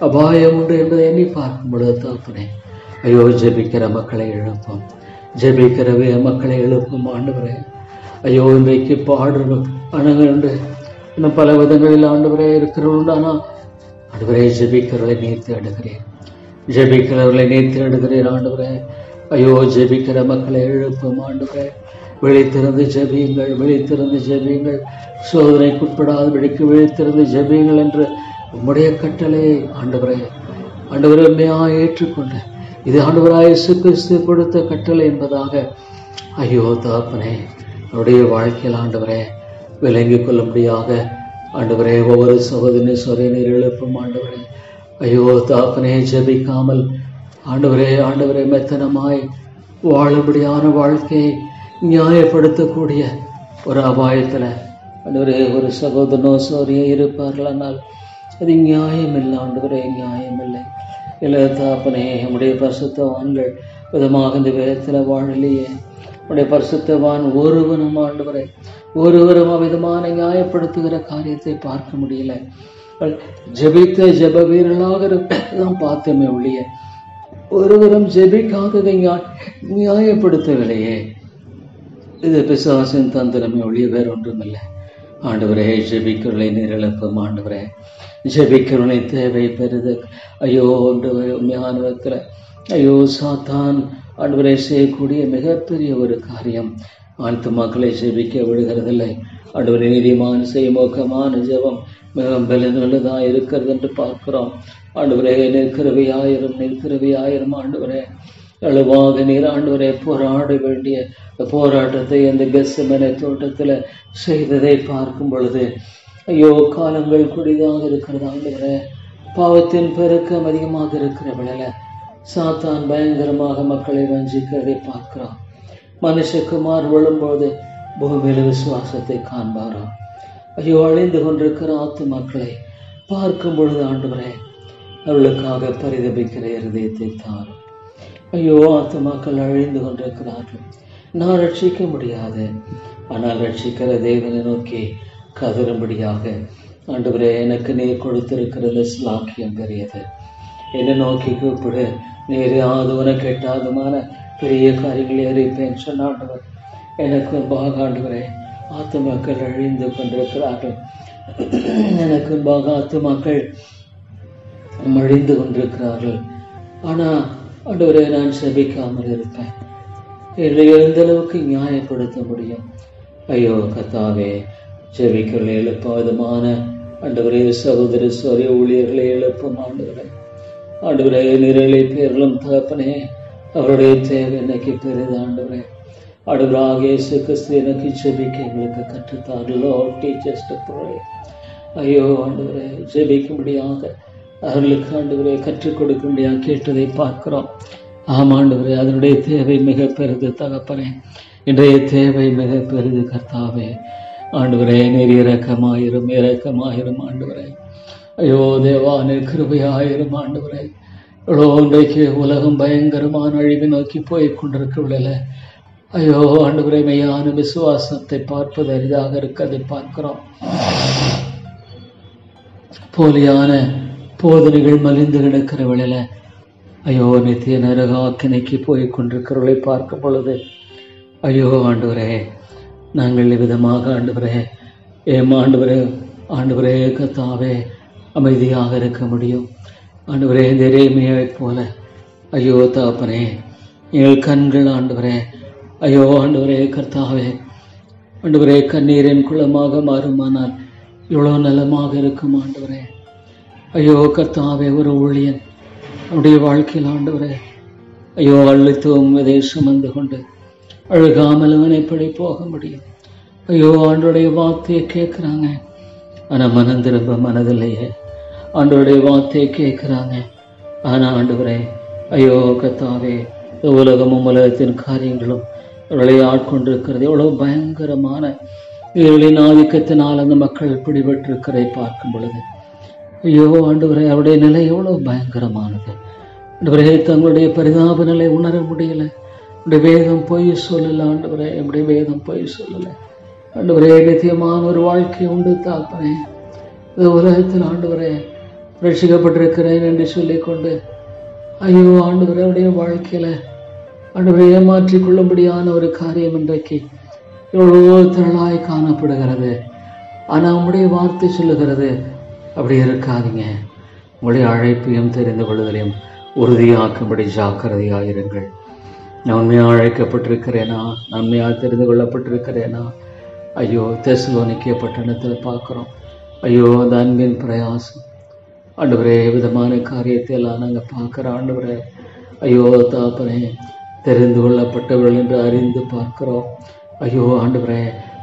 அபாயம் உண்டு என்பதை எண்ணி பார்க்கும் பொழுது தகப்பனே, ஐயோ ஜெபிக்கிற மக்களை எழுப்பும், ஜெபிக்கிறவே மக்களை எழுப்பும் ஆண்டவரே. ஐயோ இன்றைக்கு பாடுகள் அணுகள் உண்டு, இன்னும் பல விதங்களில் ஆண்டவரே இருக்கிறவர்களானா ஆண்டவரே ஜெபிக்கிறவர்களை நீர் தேடுகிறேன், ஜெபிக்கிறவர்களை நீர் தேடுகிறேன் ஆண்டவரே. ஐயோ ஜெபிக்கிற மக்களை எழுப்பும் ஆண்டவரே. விழித்திருந்து ஜெபியுங்கள், விழித்திருந்து ஜெபியுங்கள், சோதனைக்குட்படாதபடிக்கு விழித்திருந்து ஜெபியுங்கள் என்று உம்முடைய கட்டளை ஆண்டவரே உண்மையாக ஏற்றுக்கொண்ட இது ஆண்டவராய் இயேசு கிறிஸ்து கொடுத்த கட்டளை என்பதாக ஐயோ தகப்பனே அவருடைய வாழ்க்கையில் ஆண்டவரே விளங்கிக் கொள்ளும்படியாக ஆண்டவரே ஒவ்வொரு சகோதரி நீர் எழுப்பும் ஆண்டவரே. ஐயோ தகப்பனே, ஜெபிக்காமல் ஆண்டவரே மெத்தனமாய் வாழும்படியான வாழ்க்கையை நியாயப்படுத்தக்கூடிய ஒரு அபாயத்தில் ஆண்டவரே ஒரு சகோதரனோ சோரியை இருப்பார்களானால் அது நியாயம் இல்லை ஆண்டவரே, நியாயம் இல்லை. இல்லை தாப்பனே, நம்முடைய பரிசுத்தவான்கள் விதமாக இந்த வேதத்தில் வாழலையே. நம்முடைய பரிசுத்தவான் ஒருவனும் ஆண்டவரே ஒருவரும் அவ்விதமான நியாயப்படுத்துகிற காரியத்தை பார்க்க முடியல. ஜெபித்த ஜெப வீரர்களாக தான் பார்த்தமே ஒழிய ஒருவரும் ஜெபிக்காததை நியாயப்படுத்தவில்லையே. இது பிசாசின் தந்திரமே ஒழிய வேறொன்றுமில்லை. ஆண்டவரே, ஜெபிக்கிறவர்களை நீரிழப்பும் ஆண்டவரே, ஜெபிக்கிறவனை தேவை பெறுது. ஐயோ உண்மையான விதத்தில் ஐயோ சாத்தான் ஆண்டவரை செய்யக்கூடிய மிகப்பெரிய ஒரு காரியம் ஆத்துமாக்களை ஜெபிக்க விடுகிறதில்லை. ஆண்டவரை நீதிமான செய்மோக்கமான ஜெபம் மிகவும் பலனுள்ளதாக இருக்கிறது என்று பார்க்கிறோம். ஆண்டவரே, நிற்கிறவையாயிரம் ஆண்டவரே எழுவாக நீர் ஆண்டவரே போராட வேண்டிய போராட்டத்தை அந்த கெத்செமனே தோட்டத்தில் செய்ததை பார்க்கும் பொழுது ஐயோ காலங்கள் குடிதாக இருக்கிறது ஆண்டவரே. பாவத்தின் பெருக்கம் அதிகமாக இருக்கிற வேளையில சாத்தான் பயங்கரமாக மக்களை வஞ்சிக்கிறதை பார்க்கிறோம். மனுஷகுமார் விழும்போது பூமியில விசுவாசத்தை காண்பாராம். ஐயோ அழிந்து கொண்டிருக்கிற ஆத்துமாக்களை பார்க்கும் பொழுது ஆண்டவரே அவளுக்காக பரிதபிக்கிற இருதயத்தை தாரும். ஐயோ ஆத்துமாக்கள் அழிந்து கொண்டிருக்கிறார்கள், நான் ரட்சிக்க முடியாது, ஆனால் ரட்சிக்கிற தேவனை நோக்கி கதறும்படியாக ஆண்டவரே எனக்கு நீர் கொடுத்திருக்கிறது ஸ்லாக்கியம் பெரியது. என்னை நோக்கி கூப்பிடு, நீர் யாதுவன கெட்டாதுமான பெரிய காரியங்களை அறிப்பேன் சொன்ன ஆண்டவர் எனக்கு ஆண்டவரே ஆத்துமாக்கள் அழிந்து கொண்டிருக்கிறார்கள், எனக்கு ஆத்துமாக்கள் அழிந்து கொண்டிருக்கிறார்கள். ஆனால் ஆண்டவரே நான் செபிக்காமல் இருப்பேன், என்னை எந்த அளவுக்கு நியாயப்படுத்த முடியும்? ஐயோ கர்த்தாவே, ஜெபிக்கிறவர்களை எழுப்பும் விதமான ஆண்டவரே சகோதர சோரிய ஊழியர்களை எழுப்பும் ஆண்டவரே. ஆண்டவரே நிரலை பேர்களும் தகப்பனே அவருடைய தேவை இன்னைக்கு பெரிது ஆண்டவரே. ஆண்டவராக இயேசு கிறிஸ்து எனக்கு ஜெபிக்க எங்களுக்கு கற்றுத்தார்கள். ஐயோ ஆண்டவரே ஜெபிக்கும்படியாக அவர்களுக்கு ஆண்டவரே கற்றுக் கொடுக்க கேட்டதை பார்க்கிறோம். ஆமாண்டவரே, அதனுடைய தேவை மிக பெரிது தகப்பனே. இன்றைய தேவை மிக பெரிது கர்த்தாவே. ஆண்டவரே, நீர் இரக்கமாயிரும் ஆண்டவரே. ஐயோ தேவா, நீர் கிருபையாயிரும் ஆண்டவரே. இவ்வளோ இன்றைக்கு உலகம் பயங்கரமான அழிவை நோக்கி போய் கொண்டிருக்கவில்ல. ஐயோ ஆண்டவரே, மெய்யான விசுவாசத்தை பார்ப்பது அரிதாக இருக்கிறதை பார்க்கிறோம். போலியான போதனைகள் மலிந்து கிடக்கிறவளில் ஐயோ நித்திய நரகாக்கினைக்கு போய் கொண்டிருக்கிறவர்களை பார்க்கும் பொழுது ஐயோ ஆண்டவரே, நாங்கள் விதமாக ஆண்டவரே ஆண்டவரே கர்த்தாவே அமைதியாக இருக்க முடியும். ஆண்டவரே, இந்த எரேமியாவைப் போல ஐயோ தகப்பனே, எங்கள் கண்கள் ஆண்டவரே, ஐயோ ஆண்டவரே கர்த்தாவே, ஆண்டவரே கண்ணீரின் குளமாக மாறுமானால் இவ்வளோ நலமாக இருக்கும் ஆண்டவரே. ஐயோ கர்த்தாவே, ஒரு ஊழியன் அவருடைய வாழ்க்கையில் ஆண்டவரே ஐயோ அழுத்தவும் விதை சுமந்து கொண்டு அழுகாமல் அவன் எப்படி போக முடியும்? ஐயோ ஆண்டோடைய வார்த்தையை கேட்குறாங்க, ஆனால் மனம் திரும்ப மனதில்லையே. ஆண்டோடைய வார்த்தையை கேட்குறாங்க, ஆனால் ஆண்டவரே ஐயோ கர்த்தாவே, உலகமும் உலகத்தின் காரியங்களும் அவர்களை ஆட்கொண்டிருக்கிறது. எவ்வளோ பயங்கரமான இவர்களின் ஆதிக்கத்தினால் அந்த மக்கள் பிடிபட்டிருக்கிறதை பார்க்கும் பொழுது ஐயோ ஆண்டவரே, அவருடைய நிலை எவ்வளோ பயங்கரமானது. ஆண்டவரே, தங்களுடைய பரிதாப நிலை உணர முடியலை. என்னுடைய வேதம் பொய் சொல்லலை ஆண்டவரே, என்னுடைய வேதம் பொய் சொல்லலை ஆண்டவரே. நித்தியமான ஒரு வாழ்க்கை உண்டு தாப்பனே. இந்த உலகத்தில் ஆண்டவரே ரட்சிக்கப்பட்டிருக்கிறேன் என்று சொல்லிக்கொண்டு ஐயோ ஆண்டவரே, அவருடைய வாழ்க்கையில் ஆண்டவரை ஏமாற்றிக் கொள்ளும்படியான ஒரு காரியம் இன்றைக்கு எவ்வளவோ திரளாய் காணப்படுகிறது. ஆனால் உங்களுடைய வார்த்தை சொல்லுகிறது, அப்படி இருக்காதீங்க. உங்களுடைய அழைப்பையும் தெரிந்து கொள்வதையும் உறுதியாக்கும்படி ஜாக்கிரதையாயிருங்கள். நான் உண்மையாக அழைக்கப்பட்டிருக்கிறேனா? நான் உண்மையாக தெரிந்து கொள்ளப்பட்டிருக்கிறேனா? ஐயோ தெசலோனிக்கே பட்டணத்தில் பார்க்குறோம். ஐயோ அந்த அன்பின் பிரயாசம் ஆண்டவரே, விதமான காரியத்தை எல்லாம் நாங்கள் பார்க்குற ஆண்டவரே. ஐயோ தாப்பனே, தெரிந்து கொள்ளப்பட்டவர்கள் என்று அறிந்து பார்க்கிறோம். ஐயோ ஆண்டவரே,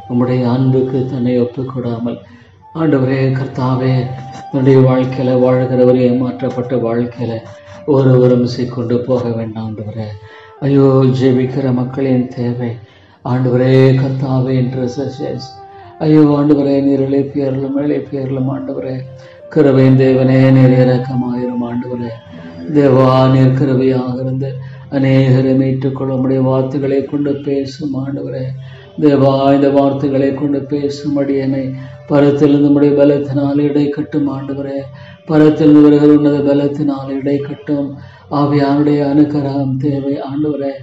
உம்முடைய அன்புக்கு தன்னை ஒப்புக்கொடாமல் ஆண்டவரே கர்த்தாவே, தன்னுடைய வாழ்க்கையில் வாழ்கிறவரே ஏமாற்றப்பட்ட வாழ்க்கையில் ஒருவரும் கொண்டு போக வேண்டாம் ஆண்டவரே. ஐயோ ஜெபிக்கிற மக்களின் தேவை ஆண்டவரே கர்த்தாவே இன்டர்செஷன்ஸ். ஐயோ ஆண்டவரே, நீர் இளைப்பியர்களும் ஆண்டவரே கிருபையின் தேவனே, நீர் இரக்கமாயிரும் ஆண்டவரே. தேவா, நீர் கிருபையாக இருந்து அநேகரை மீட்டுக்கொள்ள உம்முடைய வார்த்தைகளை கொண்டு பேசும் ஆண்டவரே. தேவா, இந்த வார்த்தைகளை கொண்டு பேசும் அடியனை பரத்திலிருந்து நம்முடைய பலத்தினால் இடை கட்டும் ஆண்டவரே. பரத்திலிருந்து வருகிற உன்னத பலத்தினால் இடை கட்டும் ஆவியானுடைய அனுக்கிரகம் தேவை ஆண்டவரே.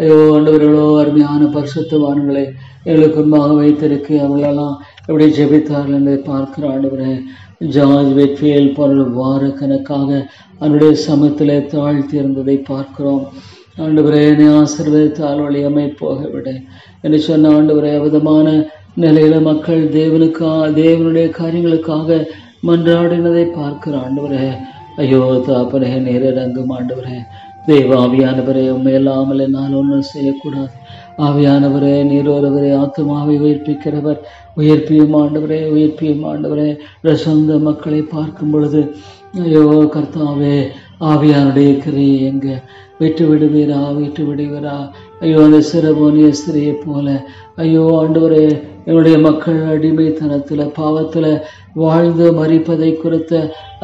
ஐயோ ஆண்டவர்களோ, அருமையான பரிசுத்தவான்களை எங்களுக்கு முன்பாக வைத்திருக்கு. அவர்களெல்லாம் எப்படி ஜெபித்தார்கள் என்பதை பார்க்கிற ஆண்டவரே. ஜார்ஜ் வெட்ஃபீல்ட் பொருள் வார கணக்காக அவனுடைய சமத்திலே தாழ்த்தி இருந்ததை பார்க்கிறோம். ஆண்டவரே, என்னை ஆசீர்வதித்தால் வழியமை போகவிட என்று சொன்ன ஆண்டவரே, விதமான நிலையில மக்கள் தேவனுடைய காரியங்களுக்காக மன்றாடினதை பார்க்கிற ஆண்டவரே. ஐயோ தாப்பனே, நேரிறங்கும் ஆண்டவரே. தேவாவியானவரே, உண்மையில்லாமல் என்னால் ஒன்றும் செய்யக்கூடாது. ஆவியானவரே, நீர் ஒருவரே ஆத்மாவை உயிர்ப்பிக்கிறவர். உயிர்ப்பியும் ஆண்டவரே. சொந்த மக்களை பார்க்கும் பொழுது ஐயோ கர்த்தாவே, ஆவியானுடைய கிரியை எங்க விட்டு விடுவீரா? ஐயோ அந்த சிறபோனிய ஸ்திரியை போல ஐயோ ஆண்டவரே, என்னுடைய மக்கள் அடிமைத்தனத்தில் பாவத்தில் வாழ்ந்து மறிப்பதை குறித்த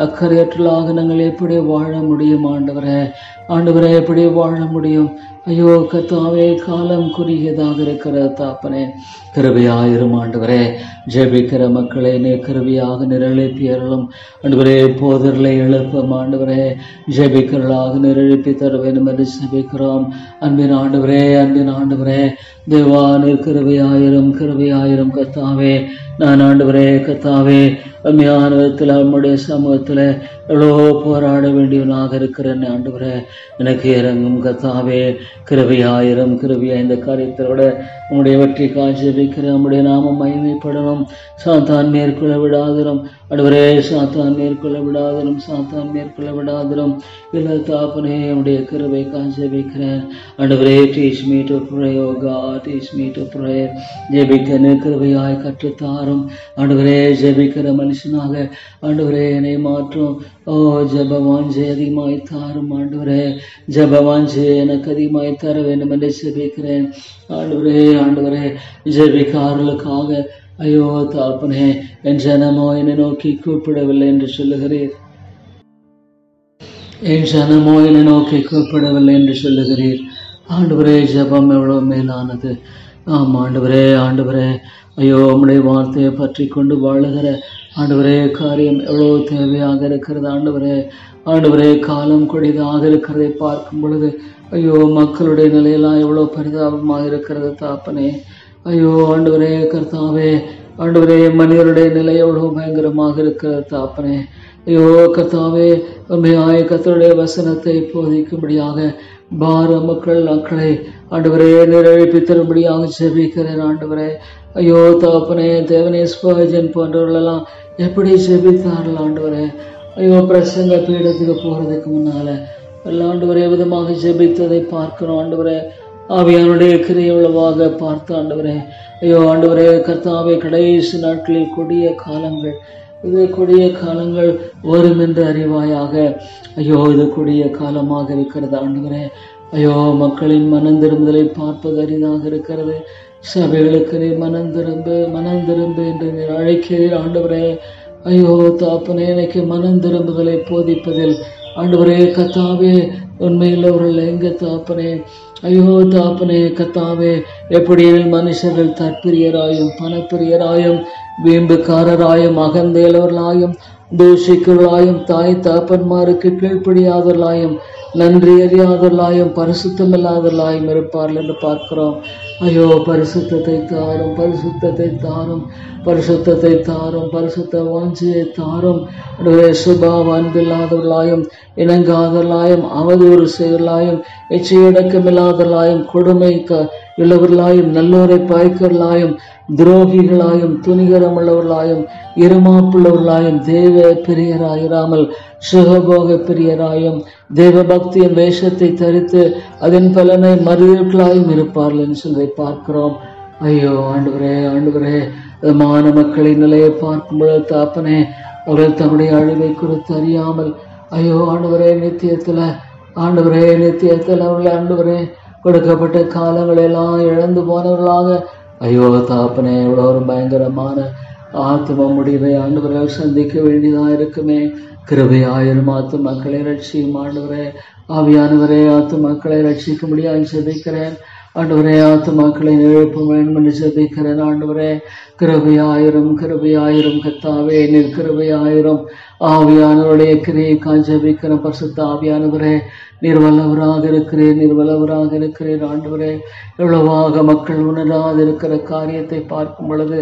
அக்கறையற்றலாக நாங்கள் எப்படி வாழ முடியும் ஆண்டவரே? எப்படி வாழ முடியும்? ஐயோ கர்த்தாவே, காலம் குறுகியதாக இருக்கிற தாப்பனே, கிருபையாயிரும் ஆண்டவரே. ஜெபிக்கிற மக்களை கிருபையாக நிரழிப்பியர்களும் ஆண்டவரே. போதர்களை எழுப்பும் ஆண்டவரே. ஜெபிக்கிறளாக நிரழிப்பி தர வேண்டும் என்று ஜெபிக்கிறோம். அன்பின் ஆண்டவரே தேவா, நீர் கிருபையாயிரும் கர்த்தாவே. நான் ஆண்டவரே கர்த்தாவே, அம்மையான விதத்தில் நம்முடைய சமூகத்தில் எவ்வளோ போராட வேண்டியவனாக இருக்கிறேன் ஆண்டவரே. எனக்கு இறங்கும் கர்த்தாவே, கிருபையாயிரம். இந்த காரியத்தோட உங்களுடைய வெற்றி காட்சி வைக்கிற நம்முடைய நாமம் மகிமைப்படணும். சாத்தான் மேற்கொள்ள விடாதிரும் ஆண்டவரே. சாத்தான் மேற்கொள்ள விடாதிரும் இல்லை தாப்பனே. உடைய கிருபை காட்சி வைக்கிறேன் ஆண்டவரே. Teach me to pray, oh God, teach me to pray. ஜெபிக்க கிருபையாய் கற்றுத்தாரும் ஆண்டவரே. ஜெபிக்கிற மனுஷனாக ஆண்டவரே என்னை மாற்றும். ஓ ஜப வாஞ்சை அதிகமாய் தாரும் ஆண்டவரே. ஜப வாஞ்சை எனக்கு அதிகமாய் தர வேண்டும் என்று ஜெபிக்கிறேன் ஆண்டவரே. ஆண்டவரே ஜெபிக்காரர்களுக்காக ஐயோ தாப்பனே, என் ஜனமோ என்னை நோக்கி கூப்பிடவில்லை என்று சொல்லுகிறீர். என் ஜனமோ என்னை நோக்கி கூப்பிடவில்லை என்று சொல்லுகிறீர். ஆண்டவரே ஜபம் எவ்வளவு மேலானது. ஆம் ஆண்டவரே. ஆண்டவரே ஐயோ உம்முடைய வார்த்தையை பற்றி கொண்டு வாழுகிற ஆண்டவரே காரியம் எவ்வளவு தேவையாக இருக்கிறது ஆண்டவரே. ஆண்டவரே காலம் கொடிதாக இருக்கிறதை பார்க்கும் பொழுது ஐயோ மக்களுடைய நிலையெல்லாம் எவ்வளோ பரிதாபமாக இருக்கிறது தாப்பனே. ஐயோ ஆண்டவரே கர்த்தாவே, ஆண்டவரே மனிதருடைய நிலை எவ்வளோ பயங்கரமாக இருக்கிறது தாப்பனே. ஐயோ கர்த்தாவே, உண்மையாய கர்த்தருடைய வசனத்தை போதிக்கும்படியாக பார மக்களை ஆண்டவரே நிறைவேற்றி தரும்படியாக ஜெபிக்கிறேன் ஆண்டவரே. ஐயோ தாப்பனே, தேவனே ஸ்பர்ஜன் போன்றவர்களெல்லாம் எப்படி ஜெபித்தார்கள் ஆண்டவரே. ஐயோ பிரசங்க பீடத்துக்கு போகிறதுக்கு முன்னால எல்லா ஆண்டவரே விதமாக ஜெபித்ததை பார்க்கிறோம் ஆண்டவரே. ஆவியானுடைய கிரியை உளவாக பார்த்த ஆண்டவரே. ஐயோ ஆண்டவரே கர்த்தாவே, கடைசி நாட்களில் கொடிய காலங்கள், இது கொடிய காலங்கள் வரும் என்று அறிவாயாக. ஐயோ இது கொடிய காலமாக இருக்கிறது ஆண்டவரே. ஐயோ மக்களின் மனம் திரும்புதலை பார்ப்பது அரிதாக இருக்கிறது. சபைகளுக்கு நீ மனம் திரும்பு என்று நீர் அழைக்கிறீர் ஆண்டவரே. ஐயோ தாப்பனே, எனக்கு மனம் திரும்புதலை போதிப்பதில் ஆண்டவரே கர்த்தாவே உண்மையுள்ளவர்கள் எங்க தாப்பனே. ஐயோ தாப்பனே கர்த்தாவே, எப்படி மனுஷர்கள் தற்பிரியராயும் பணப்பிரியராயும் வீம்புக்காரராயும் அகந்தையுள்ளவர்களாயும் தூஷிக்கிறவர்களாயும் தாய் தாப்பன்மாருக்கு கீழ்ப்படியாதவர்களாயும் நன்றி அறியாதவர்களாயும் பரிசுத்தமில்லாதவர்களாயும் இருப்பார்கள் என்று பார்க்கிறோம். ஐயோ பரிசுத்தத்தை தாரும், பரிசுத்தத்தை தாரும், பரிசுத்தத்தை தாரும், பரிசுத்த வாஞ்சியை தாரும். சுபாவ அன்பில்லாதவர்களாயும் இணங்காதவர்களாயும் அவதூறு செய்வர்களாயும் எச்சையடக்கமில்லாதவர்களாயும் கொடுமை உள்ளவர்களாயும் நல்லோரை பாய்க்கர்களாயும் துரோகிகளாயும் துணிகரம் உள்ளவர்களாயும் இருமாப்புள்ளவர்களாயும் தேவ பிரியராயிராமல் சுகபோக பிரியராயும் தேவ பக்தியின் வேஷத்தை தரித்து அதன் பலனை மறுதலாயும் இருப்பார்கள் என்று சொல்லி பார்க்கிறோம். ஐயோ ஆண்டவரே, ஆண்டவரே மான மக்களின் நிலையை பார்க்கும் பொழுது தாப்பனே, அவர்கள் தன்னுடைய அழிவை குறித்து அறியாமல் ஐயோ ஆண்டவரே நித்தியத்தில் அவர்கள் ஆண்டவரே கொடுக்கப்பட்ட காலங்களெல்லாம் இழந்து போனவர்களாக ஐயோ தாப்பனே எவ்வளோ ஒரு பயங்கரமான ஆத்ம முடிவை ஆண்டவரை சந்திக்க வேண்டியதாக இருக்குமே. கிருபையாயிரம் ஆத்து மக்களை ரட்சியும் ஆண்டவரே. ஆவியானவரே ஆத்து மக்களை ரட்சிக்க முடியாது ஜெபிக்கிறேன் ஆண்டவரே. ஆத்து மக்களை எழுப்ப வேண்டும் என்று ஜெபிக்கிறேன் ஆண்டவரே. கிருபையாயிரம் கர்த்தாவே, நீர் கிருபையாயிரம். ஆவியானவருடைய கிரியைக்காய் ஜெபிக்கிற பரிசுத்த ஆவியானவரே, நீர் வல்லவராக இருக்கிறீர் ஆண்டவரே. எவ்வளவாக மக்கள் உணராது இருக்கிற காரியத்தை பார்க்கும் பொழுது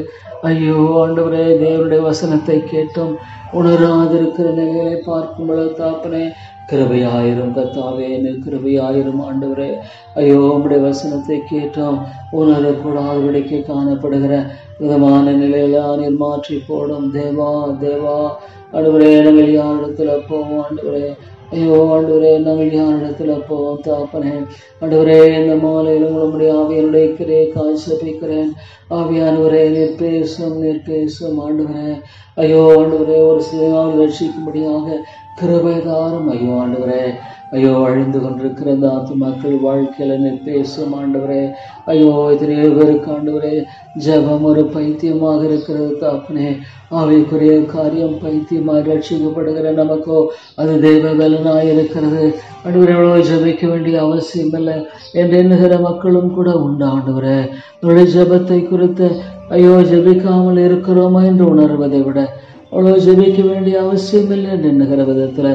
ஐயோ ஆண்டவரே, தேவனுடைய வசனத்தை கேட்டும் உணராதிருக்கிற நிலையை பார்க்கும் பொழுது தாப்பனே கிருபையாயிரும் கர்த்தாவே, நீர் கிருபையாயிரும் ஆண்டவரே. ஐயோ உம்முடைய வசனத்தை கேட்டோம் உணரக்கூடாதபடிக்கு காணப்படுகிற விதமான நிலையில நீர் மாற்றி போடும் தேவா ஆண்டவரே. நாங்கள் யார் இடத்துல போவோம் ஆண்டவரே. ஐயோ ஆண்டவரே, நாங்கள் யார் இடத்துல போவோம் தாப்பனே. ஆண்டவரே, இந்த மாலையிலும் உங்களுடைய ஆவியனுடைய கிரையை காய்ச்சபிக்கிறேன். ஆவியானவரே நீர் பேசும் ஆண்டவரே. ஐயோ ஆண்டவரே, ஒரு சிலையால் ரட்சிக்கும்படியாக கிருபைதாரும் ஐயோ ஆண்டவரே. ஐயோ அழிந்து கொண்டிருக்கிற இந்த ஆத்துமாக்கள் வாழ்க்கையில நீர் பேசும் ஆண்டவரே. ஐயோ எத்தனையோ பேருக்கு ஆண்டவரே ஜபம் ஒரு பைத்தியமாக இருக்கிறது தாப்பனே. ஆவிக்குரிய காரியம் பைத்தியமாக ரட்சிக்கப்படுகிற நமக்கோ அது தெய்வ பலனாய் இருக்கிறது ஆண்டவரே. எவ்வளோ ஜபிக்க வேண்டிய அவசியம் இல்லை என்று எண்ணுகிற மக்களும் கூட உண்டு ஆண்டவரே. அவருடைய ஜபத்தை குறித்து ஐயோ ஜபிக்காமல் இருக்கிறோமா என்று உணர்வதை விட அவ்வளோ ஜபிக்க வேண்டிய அவசியம் இல்லை என்று எண்ணுகிற விதத்துல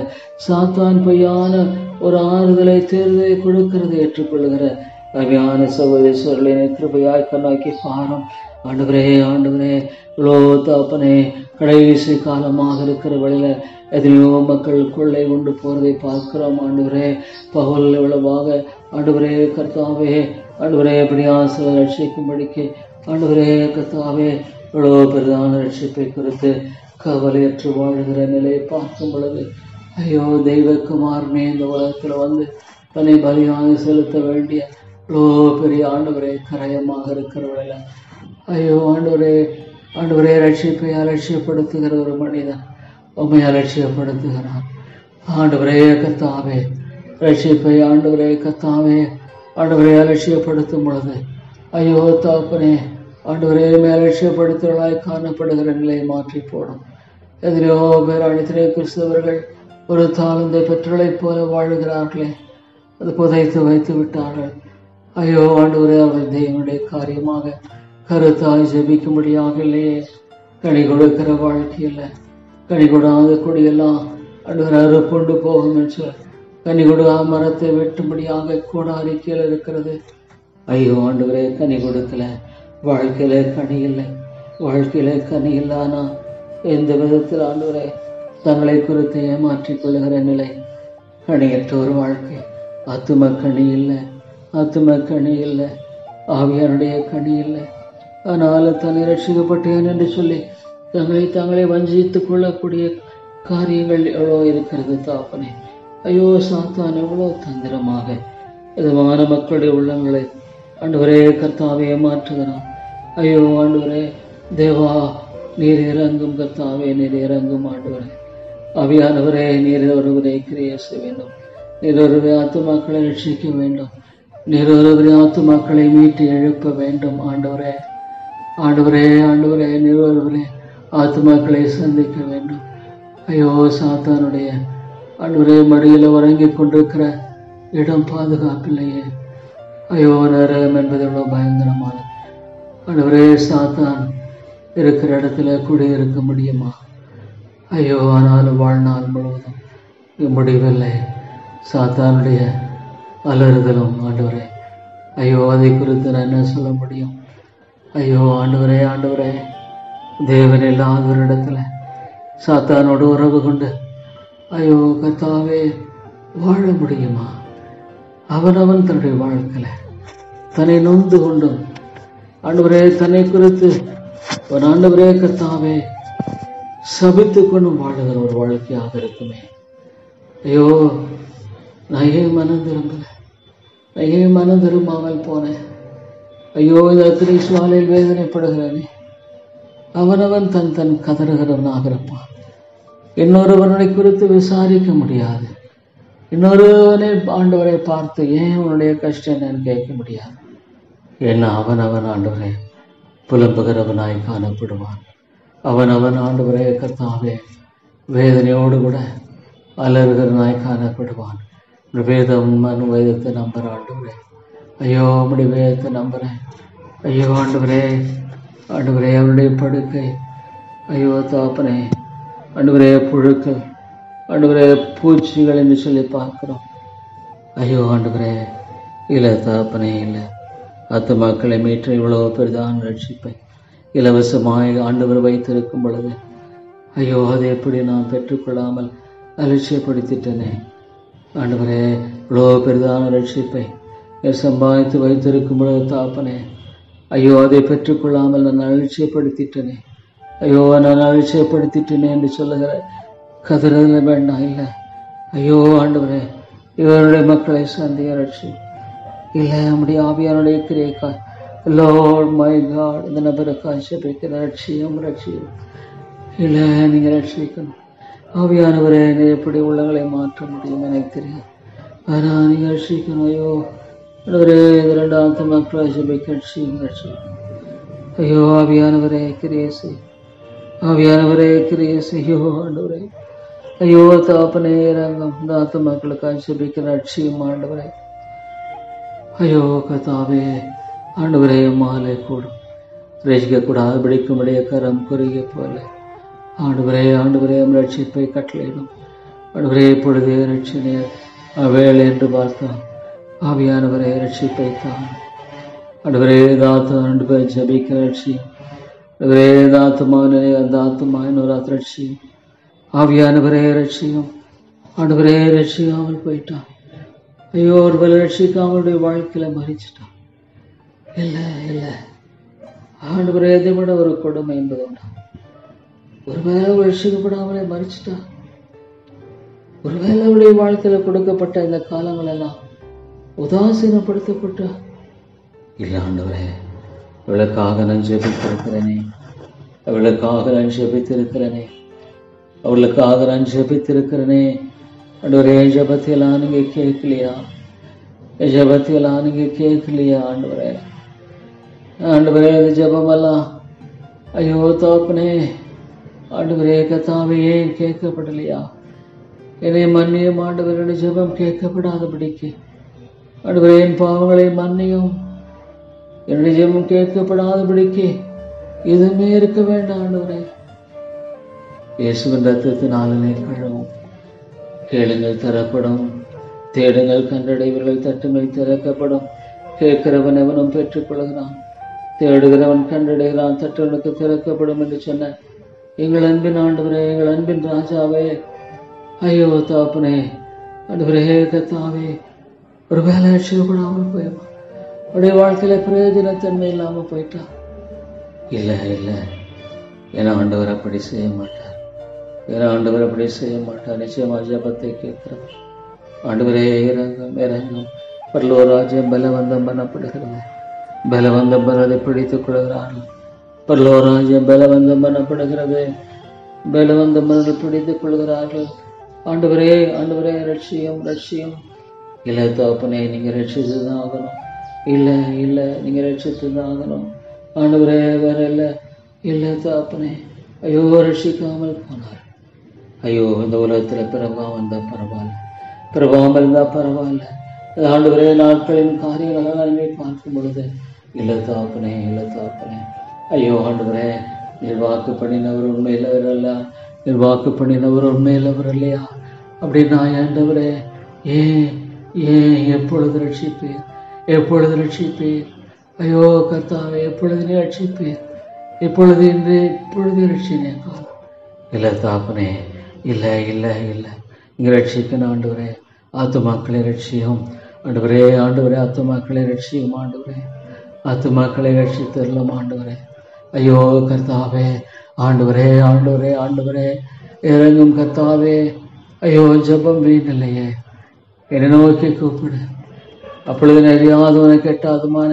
சாத்தான் பொய்யான ஒரு ஆறுதலை தேர்தலை கொடுக்கிறதை ஏற்றுக்கொள்ளுகிற அவையான சகோதரர்களை கிருபையாய் கண்ணாக்கி பாரும் ஆண்டவரே. இவ்வளோ தாப்பனே, கடைசி காலமாக இருக்கிற வழியில எத்தனையோ மக்கள் கொள்ளை கொண்டு போறதை பார்க்கிறோம் ஆண்டவரே. பகல் எவ்வளவாக ஆண்டவரே கர்த்தாவே, ஆண்டவரே எப்படியாச ரட்சிக்கும்படிக்கு ஆண்டவரே கர்த்தாவே இவ்வளோ பிரதான ரட்சிப்பை குறித்து கவலையற்று வாழ்கிற நிலையை பார்க்கும் பொழுது ஐயோ தெய்வக்குமாரனே இந்த உலகத்துல வந்து தன்னை பலியாக செலுத்த வேண்டிய இவ்வளோ பெரிய ஆண்டவரே கரையமாக இருக்கிறவர்கள ஐயோ ஆண்டவரே ஆண்டவரே ரட்சிப்பை அலட்சியப்படுத்துகிற ஒரு மனிதன் உம்மை அலட்சியப்படுத்துகிறான். ஆண்டவரே கர்த்தாவே ரட்சிப்பை ஆண்டவரே கர்த்தாவே ஆண்டவரே அலட்சியப்படுத்தும் பொழுது ஐயோ தகப்பனே ஆண்டவரே அலட்சியப்படுத்துவர்களாய் காணப்படுகிற நிலையை மாற்றி போடும். எதிரையோ பேர் அனைத்திலே கிறிஸ்தவர்கள் ஒரு தாழ்ந்த பெற்றோரைப் போல வாழுகிறார்களே, அது புதைத்து வைத்து விட்டார்கள். ஐயோ ஆண்டவரே அவர்கள் தேவனுடைய காரியமாக கருத்தாய் ஜெபிக்கும்படியாக இல்லையே. கனி கொடுக்கிற வாழ்க்கையில் கனி கொடாத கொடியெல்லாம் ஆண்டவர் அறுப்புண்டு போகும் என்று கனி கொடுக்கா மரத்தை வெட்டும்படியாக கோடாரி கீழே இருக்கிறது. ஐயோ ஆண்டவரே கனி கொடுக்கல, வாழ்க்கையில கனி இல்லை, வாழ்க்கையில கனி இல்லானா எந்த விதத்தில் ஆண்டவரே தங்களை குறித்து ஏமாற்றிக் கொள்ளுகிற நிலை, கனியற்ற ஒரு வாழ்க்கை. ஆத்தும கனி இல்லை, ஆத்தும கனி இல்லை, ஆவியாருடைய கனி இல்லை. அதனால தன்னை ரட்சிக்கப்பட்டேன் என்று சொல்லி தங்களை வஞ்சித்துக் கொள்ளக்கூடிய காரியங்கள் எவ்வளோ இருக்கிறது தாப்பனே. ஐயோ சாத்தான் எவ்வளோ தந்திரமாக விதமான மக்களுடைய உள்ளங்களை ஆண்டவரே கர்த்தாவே ஏமாற்றுகிறான். ஐயோ ஆண்டவரே தேவா நீர் இறங்கும் கர்த்தாவே, நீர் இறங்கும் ஆண்டவரே. ஆவியானவரே நீர் ஒருவரை கிரியை செய்ய வேண்டும், நீர் ஒருவரை ஆத்துமாக்களை ரட்சிக்க வேண்டும், நீர் ஒருவரை ஆத்துமாக்களை மீட்டு எழுப்ப வேண்டும். ஆண்டவரே ஆண்டவரே ஆண்டவரே நீர் ஒருவரை ஆத்துமாக்களை சந்திக்க வேண்டும். ஐயோ சாத்தானுடைய ஆண்டவரே மடியில் உறங்கிக் கொண்டிருக்கிற இடம் பாதுகாப்பில்லையே. ஐயோ நரகம் என்பது எவ்வளோ பயங்கரமான ஆண்டவரே. சாத்தான் இருக்கிற இடத்துல குடியிருக்க முடியுமா? ஐயோ ஆனாலும் வாழ்நாள் முழுவதும் முடிவில்லை சாத்தானுடைய அலறுதலும். ஆண்டவரே ஐயோ அதை குறித்து நான் என்ன சொல்ல முடியும்? ஐயோ ஆண்டவரே ஆண்டவரே தேவன் இல்லாத ஒரு இடத்துல சாத்தானோடு உறவு கொண்டு ஐயோ கர்த்தாவே வாழ முடியுமா? அவனவன் தன்னுடைய வாழ்க்கையில தன்னை நொந்து கொண்டும் ஆண்டவரே தன்னை குறித்து ஒரு ஆண்டவரே கர்த்தாவே சபித்து கொண்டும் வாழுகிற ஒரு வாழ்க்கையாக இருக்குமே. ஐயோ நான் ஏன் மனம் திரும்பல, நான் ஏன் மனம் திரும்பாமல் போனேன்? ஐயோ இந்த அத்தனை சுவாலையில் வேதனைப்படுகிறேனே. அவனவன் தன் கதறுகிறவனாக இருப்பான். இன்னொருவனை குறித்து விசாரிக்க முடியாது, இன்னொருவனை ஆண்டவரை பார்த்து ஏன் உன்னுடைய கஷ்டம் என்னன்னு கேட்க முடியாது. ஏன்னா அவனவன் ஆண்டவரை புலம்புகிறவனாய் காணப்படுவான். அவனவன் ஆண்டவரே கர்த்தாவே வேதனையோடு கூட அலறுகிறவனாய் காணப்படுவான். வேதத்தை நம்புற ஆண்டவரே, ஐயோ அப்படி வேதத்தை நம்புறேன். ஐயோ ஆண்டவரே ஆண்டவரே அவருடைய படுக்கை ஐயோ தாப்பனே ஆண்டவரே புழுக்கள் ஆண்டவரே பூச்சிகள் என்று சொல்லி பார்க்கிறோம். ஐயோ ஆண்டவரே இல்லை தாப்பனே இல்லை. ஆத்துமாக்களை மீட்ட இவ்வளவு பெரிதான ரட்சிப்பை இலவசமாய் ஆண்டவர் வைத்திருக்கும் பொழுது ஐயோ அதை எப்படி நான் பெற்றுக்கொள்ளாமல் அலட்சியப்படுத்திட்டேனே. ஆண்டவரே இவ்வளோ பெரிதான ரட்சிப்பை சம்பாதித்து வைத்திருக்கும் பொழுது தாப்பனே ஐயோ அதை பெற்றுக்கொள்ளாமல் நான் அலட்சியப்படுத்திட்டேனே. ஐயோ நான் அலட்சியப்படுத்திட்டேனே என்று சொல்லுகிற கதறல வேண்டாம். இல்லை ஐயோ ஆண்டவரே இவருடைய மக்களை சந்திய ரட்சி இல்லை நம்முடைய ஆவியானுடைய கிரியைக்கா லார்ட் மை காட் இந்த நபருக்காய் செபிக்கிற ரட்சியம் இல்லை. நீங்கள் ரட்சிக்கணும் ஆவியானவரே. எப்படி உள்ளங்களை மாற்ற முடியும் எனக்கு தெரியும், ஆனால் நீங்கள் ரட்சிக்கணும். ஐயோ ஆண்டவரே இரண்டாவது மக்களை செபிக்க ரட்சிக்கணும். ஐயோ ஆவியானவரே கிரியை செய், ஆவியானவரே கிரியை செய்யோ ஆண்டவரே. ஐயோ தாப்பனே ரங்கம் இந்த ஆத்துமாக்களுக்காக செபிக்கிற ரட்சியும் ஆண்டவரே. ஐயோ கத்தாவே ஆண்டவரே மாலை கூடும் ரசிக்கக்கூடாது பிடிக்கும்படிய கரம் குறுகிய போல ஆண்டவரே ஆண்டவரே ரட்சிப்பை கட்டளையிடும். ஆண்டவரே இப்பொழுதே ரட்சணை வேலை என்று பார்த்தோம். ஆவியானவரே ரட்சிப்பை தான் ஆண்டவரே தாத்து ரெண்டு பேர் ஜபிக்கிற ரட்சியும் ஆண்டவரே தாத்துமான அந்த ஆத்துமான ஒரு ரட்சியும் ஆவியானவரே ரட்சியும் ஆண்டவரே ரட்சிக்காமல் போயிட்டான். ஐயோ ஒரு வேலை ரட்சிக்காமலுடைய வாழ்க்கையில மறிச்சிட்டான். இல்லை இல்லை ஆண்டவரே எதை விட ஒரு கொடுமை என்பது உண்டா? ஒருவேளை ரட்சிக்கப்படாமலே மறிச்சிட்டா, ஒருவேளை அவருடைய வாழ்க்கையில கொடுக்கப்பட்ட இந்த காலங்கள் எல்லாம் உதாசீனப்படுத்தப்பட்டா. இல்லை ஆண்டவரே இவளுக்காக நான் ஜெபித்திருக்கிறேனே, அவளுக்காக நான் ஜெபித்திருக்கிறேனே, அவளுக்காக நான் ஜெபித்திருக்கிறேனே. ஆண்டவரே, ஜெபத்தையெல்லாம் நீங்க கேட்கலையா? ஜெபத்தையெல்லாம் நீங்க கேட்கலையா? ஆண்டவரே, ஆண்டவரே, அது ஜெபமெல்லாம் ஐயோ தகப்பனே, ஆண்டவரே கர்த்தாவே ஏன் கேட்கப்படலையா? என்னை மன்னியும் ஆண்டவருடைய ஜெபம் கேட்கப்படாதபடிக்கு. ஆண்டவரே, என் பாவங்களை மன்னியும், என்னுடைய ஜெபம் கேட்கப்படாதபடிக்கு எதுவுமே இருக்க வேண்டாம். ஆண்டவரே, இயேசுவின் ரத்தத்தினாலே கழுவும். கேளுங்கள் தரப்படும், தேடுங்கள் கண்டடைவர்கள், தட்டுங்கள் திறக்கப்படும். கேட்கிறவன் எவனும் பெற்றுக் கொள்கிறான், தேடுகிறவன் கண்டடைகிறான், தட்டுகளுக்கு திறக்கப்படும் என்று சொன்ன எங்கள் அன்பின் ஆண்டவரே, எங்கள் அன்பின் ராஜாவே, ஐயோ தாப்பனே, ஆண்டவரே கர்த்தாவே, ஒரு வேலை செய்யப்படாமல் போயிடுமா? உடைய வாழ்க்கையில பிரயோஜனத்தன்மை இல்லாமல் போயிட்டா? இல்லை இல்லை, ஏன்னா ஆண்டவர் அப்படி செய்ய மாட்டார். ஏன்னா ஆண்டவர் அப்படி செய்ய மாட்டார். நிச்சயமா ஜபத்தை கேட்கிறோம். ஆண்டவரே இறங்கும் இறங்கும். பரலோராஜ்யம் பலவந்தம் பண்ணப்படுகிறது. பலவந்தம் பண்ணதை பிடித்துக் கொள்கிறார்கள். பரலோராஜ்யம் பலவந்தம் பண்ணப்படுகிறது. பலவந்தம் பண்ணதை பிடித்துக் கொள்கிறார்கள். ஆண்டவரே ஆண்டவரே, ரட்சியம் ரட்சியம். இல்லை தகப்பனே, நீங்க ரட்சித்து தான் ஆகணும். இல்லை இல்லை, நீங்க ரட்சித்து தான் ஆகணும். ஆண்டவரே, வேற இல்லை இல்லை தகப்பனே. ஐயோ, ரட்சிக்காமல் போனார். ஐயோ, இந்த உலகத்துல பிறவாமல் இருந்தா பரவாயில்ல, பிறவாமல் இருந்தா பரவாயில்ல. ஆண்டவரே, நாட்களின் காரியங்களால் என்னை பார்க்கும் பொழுது இல்லை தகப்பனே, இல்லை தகப்பனே. ஐயோ ஆண்டவரே, நீர் வாக்கு பண்ணினவர் உண்மையிலவர் அல்ல, நீர் வாக்கு பண்ணினவர் உண்மையிலவர் இல்லையா? அப்படின்னா ஆண்டவரே, ஏன் ஏன் எப்பொழுது ரட்சிப்பீர்? எப்பொழுது ரட்சிப்பீர்? ஐயோ கர்த்தாவே, எப்பொழுது நீ ரட்சிப்பீர்? எப்பொழுது என்று இப்பொழுது ரட்சினே காலம். இல்லை தாப்பனே, இல்லை இல்லை இல்லை, இங்கே ரட்சிக்கணும் ஆண்டவரே. ஆத்துமாக்களை ரட்சியும் ஆண்டவரே. ஆண்டவரே, ஆத்துமாக்களை ரட்சியும் ஆண்டவரே. ஆத்துமாக்களை ரட்சித்தரலாம் ஆண்டவரே. ஐயோ கர்த்தாவே, ஆண்டவரே ஆண்டவரே ஆண்டவரே, இறங்கும் கர்த்தாவே. ஐயோ, ஜபம் வீணில்லையே, என்னை நோக்கி கூப்பிடு. அப்பொழுது அறியாதவன கெட்டாதுமான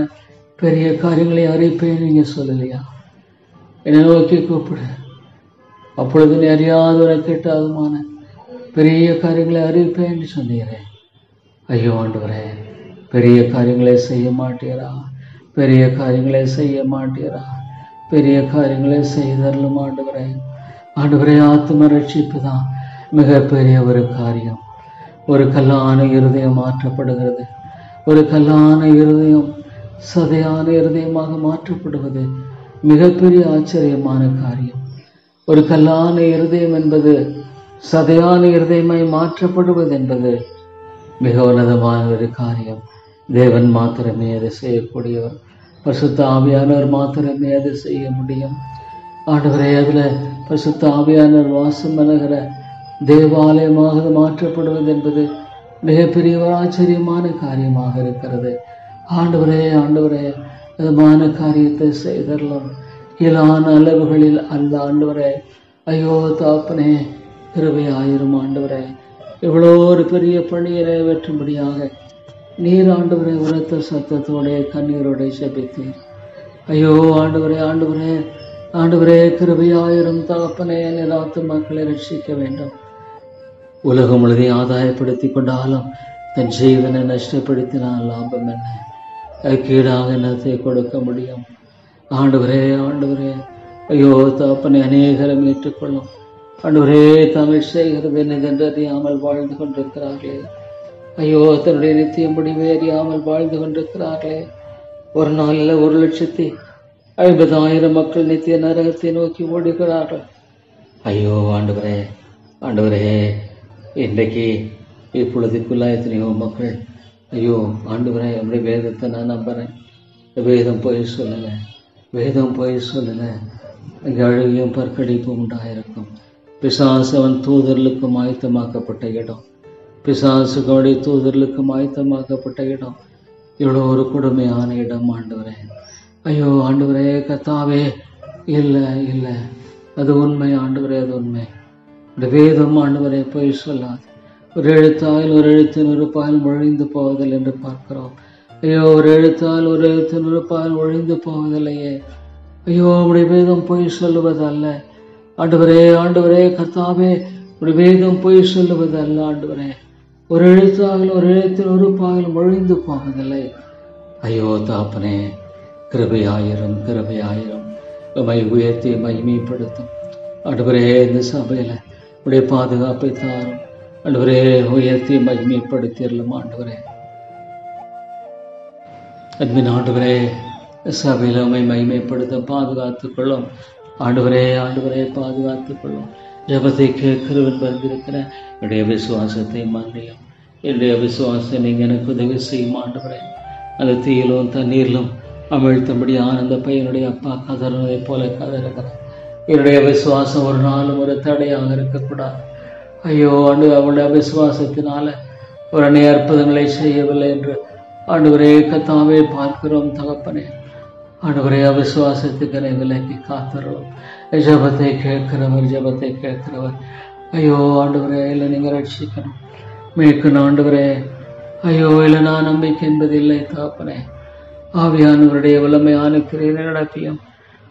பெரிய காரியங்களை அறிப்பேன் நீங்க சொல்லலையா? என்னை நோக்கி கூப்பிடு. அப்பொழுது நீ அறியாதவன கெட்டாதுமான பெரிய காரியங்களை அறிவிப்பேன் சொன்னீரே. ஐயோ ஆண்டவரே, பெரிய காரியங்களை செய்ய மாட்டீரா? பெரிய காரியங்களை செய்ய மாட்டீரா? பெரிய காரியங்களை செய்தரலும் ஆண்டவரே. ஆண்டவரே, ஆத்ம ரட்சிப்பு தான் மிகப்பெரிய ஒரு காரியம். ஒரு கல்லான இருதயம் மாற்றப்படுகிறது. ஒரு கல்லான இருதயம் சதையான இருதயமாக மாற்றப்படுவது மிகப்பெரிய ஆச்சரியமான காரியம். ஒரு கல்லான இருதயம் என்பது சதையான இருதயமாய் மாற்றப்படுவது என்பது மிக உன்னதமான ஒரு காரியம். தேவன் மாத்திரமே அதை செய்யக்கூடியவர். பரிசுத்த ஆவியானவர் மாத்திரமே அதை செய்ய முடியும். ஆண்டவரே, அதுல பரிசுத்த ஆவியானவர் வாசம் பண்ணுகிற தேவாலயமாக மாற்றப்படுவது என்பது மிகப்பெரிய ஒரு ஆச்சரியமான காரியமாக இருக்கிறது. ஆண்டவரே ஆண்டவரே, அதுமான காரியத்தை செய்தரலாம். இயலான அளவுகளில் அல்ல ஆண்டவரே. ஐயோ தாப்பனே, கிருபை ஆயிரம் ஆண்டவரே. எவ்வளோ ஒரு பெரிய பணியை நிறைவேற்றும்படியாக நீர் ஆண்டவரே உரத்த சத்தத்தோடைய கண்ணீரோட ஜெபித்தீர். ஐயோ ஆண்டவரே ஆண்டவரே ஆண்டவரே, கிருபையாயிரம் தாப்பனே, நிராத்து மக்களை ரட்சிக்க வேண்டும். உலகம் முழுதை ஆதாயப்படுத்தி கொண்டாலும் தன் ஜீவனை நஷ்டப்படுத்தினால் லாபம் என்ன? கீழாக என்னத்தை கொடுக்க முடியும்? ஆண்டவரே ஆண்டவரே, ஐயோ தாப்பனை அநேகரம் ஏற்றுக்கொள்ளும். ஆண்டவரே, தமிழ் செய்கிறது என்னதென்று அறியாமல் வாழ்ந்து கொண்டிருக்கிறார்களே. ஐயோ, தன்னுடைய நித்திய முடிவை அறியாமல் வாழ்ந்து கொண்டிருக்கிறார்களே. ஒரு நாளில் 1,50,000 மக்கள் நித்திய நரகத்தை நோக்கி ஓடுகிறார்கள். ஐயோ ஆண்டவரே ஆண்டவரே, இன்றைக்கு இப்பொழுதுக்குள்ள எத்தனையோ மக்கள் ஐயோ ஆண்டவரே, நம்முடைய வேதத்தை நான் நம்புறேன், வேதம் போய் சொல்லல, வேதம் போய் சொல்லல, அங்கே அழுகையும் பற்கடிப்பும் உண்டாயிருக்கும். பிசாசவன் தூதர்களுக்கும் ஆயத்தமாக்கப்பட்ட இடம், பிசாசுகளுடைய தூதர்களுக்கும் ஆயத்தமாக்கப்பட்ட இடம். இவ்வளோ ஒரு கொடுமையான இடம் ஆண்டவரே. ஐயோ ஆண்டவரே கர்த்தாவே, இல்லை இல்லை, அது உண்மை ஆண்டவரே, அது உண்மை. இந்த வேதம் ஆண்டவரே போய் சொல்லாது. ஒரு எழுத்தால் ஒரு எழுத்தின் ஒரு பால் ஒழிந்து போவதில்லை என்று பார்க்கிறோம். ஐயோ, ஒரு எழுத்தால் ஒரு எழுத்தின் ஒரு பால் ஒழிந்து போவதில்லையே. ஐயோ உடைய வேதம் பொய் சொல்லுவதல்ல ஆண்டவரே. ஆண்டவரே கர்த்தாவே, உடைய வேதம் பொய் சொல்லுவதல்ல ஆண்டவரே. ஒரு எழுத்தாகலும் ஒரு எழுத்தின் ஒரு பாகலும் ஒழிந்து போவதில்லை. ஐயோ தாப்பனே, கிருபையாயிரம் கிருபையாயிரம் உம்மை உயர்த்தி மகிமைப்படுத்தும் ஆண்டவரே. இந்த சபையில உடைய பாதுகாப்பை தாரும் ஆண்டவரே. உயர்த்தி மகிமைப்படுத்திடலாம் ஆண்டவரே. அன்பின் ஆண்டவரே, சபையில உம்மை மகிமைப்படுத்த பாதுகாத்துக் கொள்ளும் ஆண்டவரே. ஆண்டவரே பாதுகாத்துக் கொள்ளும். ஜபத்தை கேட்கிறவன் வந்திருக்கிற என்னுடைய விசுவாசத்தை மன்னியும். என்னுடைய விசுவாசம் நீங்க எனக்கு உதவி செய்யும் ஆண்டவரே. அந்த தீயிலும் தண்ணீரிலும் அமிழ்த்தபடியான அந்த பையனுடைய அப்பா கதறதை போல கதறுகிறேன். என்னுடைய விசுவாசம் ஒரு நாளும் ஒரு தடையாக இருக்கக்கூடாது. ஐயோ அவனுடைய விசுவாசத்தினால ஒரு அநேக அற்புதங்களை செய்யவில்லை என்று ஆண்டவரே கத்தாவே பார்க்கிறோம் தகப்பனே. ஆண்டவரே அவிசுவாசத்துக்கு என்னை விலக்கி காத்தரலும். ஜபத்தை கேட்கிறவர் ஐயோ ஆண்டவரே, இல்லை நீங்கள் ரட்சிக்கணும் மீட்கணும் ஆண்டவரே. ஐயோ இல்லை நான் நம்பிக்கை என்பது இல்லை தகப்பனே. ஆவியானவருடைய வல்லமையான கிரியை நடப்பியும்,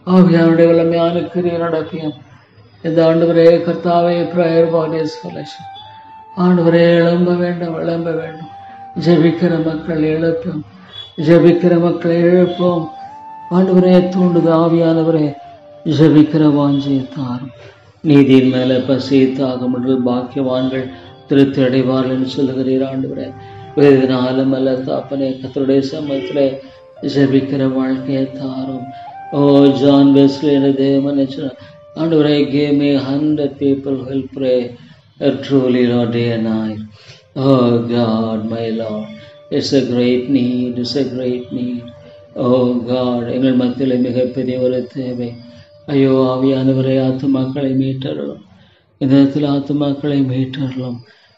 ஆவியானுடைய வல்லமையான கிரியை நடப்பியும். இந்த ஆண்டவரே கர்த்தாவே பிரேயர் வாரியர்ஸ் ஃபெலோஷிப் ஆண்டவரே எழும்ப வேண்டும். ஜெபிக்கிற மக்கள் எழுப்பும், ஜெபிக்கிற மக்களை எழுப்போம் ஆண்டவரே. தூண்டுது ஆவியானவரே, ஜெபிக்கிற வாஞ்சியை தாரும். நீதியின் மேல பசி தாகம் என்று பாக்கியவான்கள் திருப்தி அடைவார்கள் என்று சொல்லுகிறீர் ஆண்டவரே. வேதனாலும் அல்ல தாப்பனே, கர்த்தருடைய சமூகத்திலே ஜெபிக்கிற வாழ்க்கையை தாரும். ஓ ஜான் வெஸ்லி என்ற தேவன் ஆண்டவரே, give me 100 people who will pray truly Lord day and night. Oh God, my Lord, it's a great need, Oh God, எங்கள் மத்தியில் மிகப்பெரிய ஒரு தேவை. ஐயோ ஆவியானவரே, ஆத்துமாக்களை மீட்டறலும், இந்த இடத்துல ஆத்துமாக்களை மீட்டறலும்.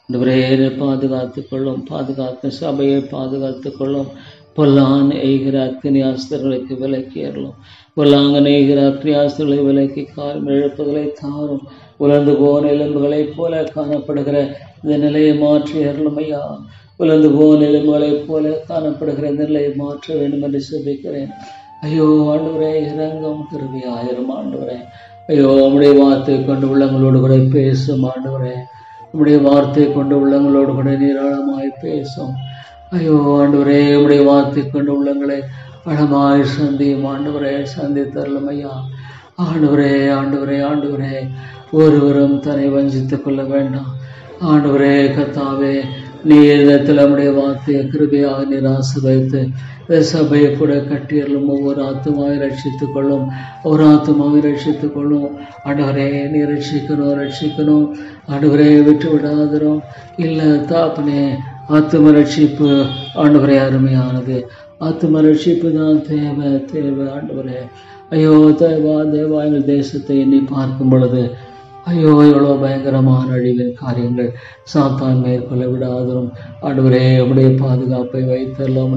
இந்த பாதுகாத்துக் கொள்ளும், பாதுகாத்து சபையை பாதுகாத்துக் கொள்ளும். பொல்லான் எய்கிற அக்னியாஸ்தர்களுக்கு விலக்கியறலும், பொல்லாங்கன் எய்கிற அக்னியாஸ்தர்களை விலக்கி காலம் இழப்புகளை தாரும். உலர்ந்து போன எலும்புகளைப் போல காணப்படுகிற இந்த நிலையை மாற்றி அருளும் ஐயா. உலர்ந்து போன எலும்புகளைப் போல காணப்படுகிற இந்த நிலையை மாற்ற வேண்டும் என்று சொல்லிக்கிறேன். ஐயோ ஆண்டவரே, இறங்கும் கிருபையாயிரம் ஆண்டவரே. ஐயோ உம்முடைய வார்த்தை கொண்டு உள்ளங்களோடு கூட பேசும் ஆண்டவரே. உம்முடைய வார்த்தை கொண்டு உள்ளங்களோடு கூட நீராளமாய் பேசும். ஐயோ ஆண்டவரே, உம்முடைய வார்த்தை கொண்டு உள்ளங்களை அழமாய் சந்தியும் ஆண்டவரே. சந்தித்தரலும் ஐயா. ஆண்டவரே, ஒருவரும் தன்னை வஞ்சித்துக் கொள்ள வேண்டாம் ஆண்டவரே. கர்த்தாவே, நீரிடத்தில் நம்முடைய வார்த்தையை கிருபையாக நீர் ஆசீர்வதித்து சபையை கூட கட்டியறலும். ஒவ்வொரு ஆத்துமாவை ரட்சித்துக் கொள்ளும், ஆண்டவரே. நீ ரட்சிக்கணும் ஆண்டவரே, விட்டு விடாதரும் இல்லை தாப்பனே. ஆத்தும ரட்சிப்பு ஆண்டவரே அருமையானது. ஆத்தும ரட்சிப்பு தான் தேவை ஆண்டவரே. ஐயோ தேவா எங்கள் தேசத்தை எண்ணி பார்க்கும் பொழுது ஐயோ எவ்வளோ பயங்கரமான அழிவின் காரியங்கள் சாத்தான் மேற்கொள்ள விடாதரும் ஆண்டவரே. உம்முடைய பாதுகாப்பை வைத்தரலாம்,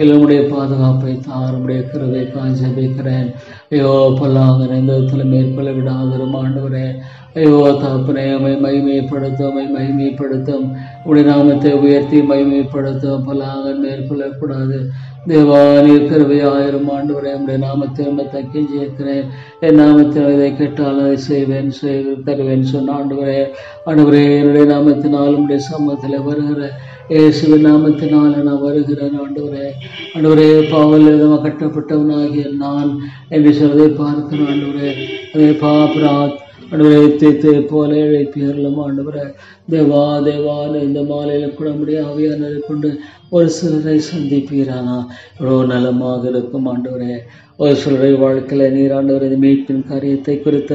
இல்லை உம்முடைய பாதுகாப்பை தாருடைய கிருபை காஞ்சபிக்கிறேன். ஐயோ பொல்லாங்கன் எந்த விதத்தில் மேற்கொள்ள விடாதரும் ஆண்டவரே. ஐயோ தகப்பனே, உம்மை மகிமைப்படுத்தும், உடைய நாமத்தை உயர்த்தி மகிமைப்படுத்தும். பொல்லாங்கன் மேற்கொள்ளக்கூடாது தேவா. நீர் கிருபையாயிரம் ஆண்டவரே. உடைய நாமத்தை தக்கி ஜெயிக்கிறேன். என் நாமத்தில் இதை கேட்டால் அதை செய்வேன், தருவேன் சொன்ன ஆண்டவரே. என்னுடைய நாமத்தினால் உடைய சமூகத்தில் வருகிற இயேசுவின் நாமத்தினால் நான் வருகிறேன் ஆண்டவரே. பாவல் விதமாக கட்டப்பட்டவனாகிய நான் என்று சொல்வதை பார்க்கிறேன் ஆண்டவரே. அதே பாபராத் தீர்த்தை போல இழைப்பியர்களும் ஆண்டவரே. தேவா இந்த மாலையில கூட முடிய ஆவியானதை கொண்டு ஒரு சிலரை சந்திப்பீரானா எவ்வளோ நலமாக இருக்கும் ஆண்டவரே. ஒரு சிலரை வாழ்க்கையில நீர் ஆண்டவரே மீட்பின் காரியத்தை குறித்த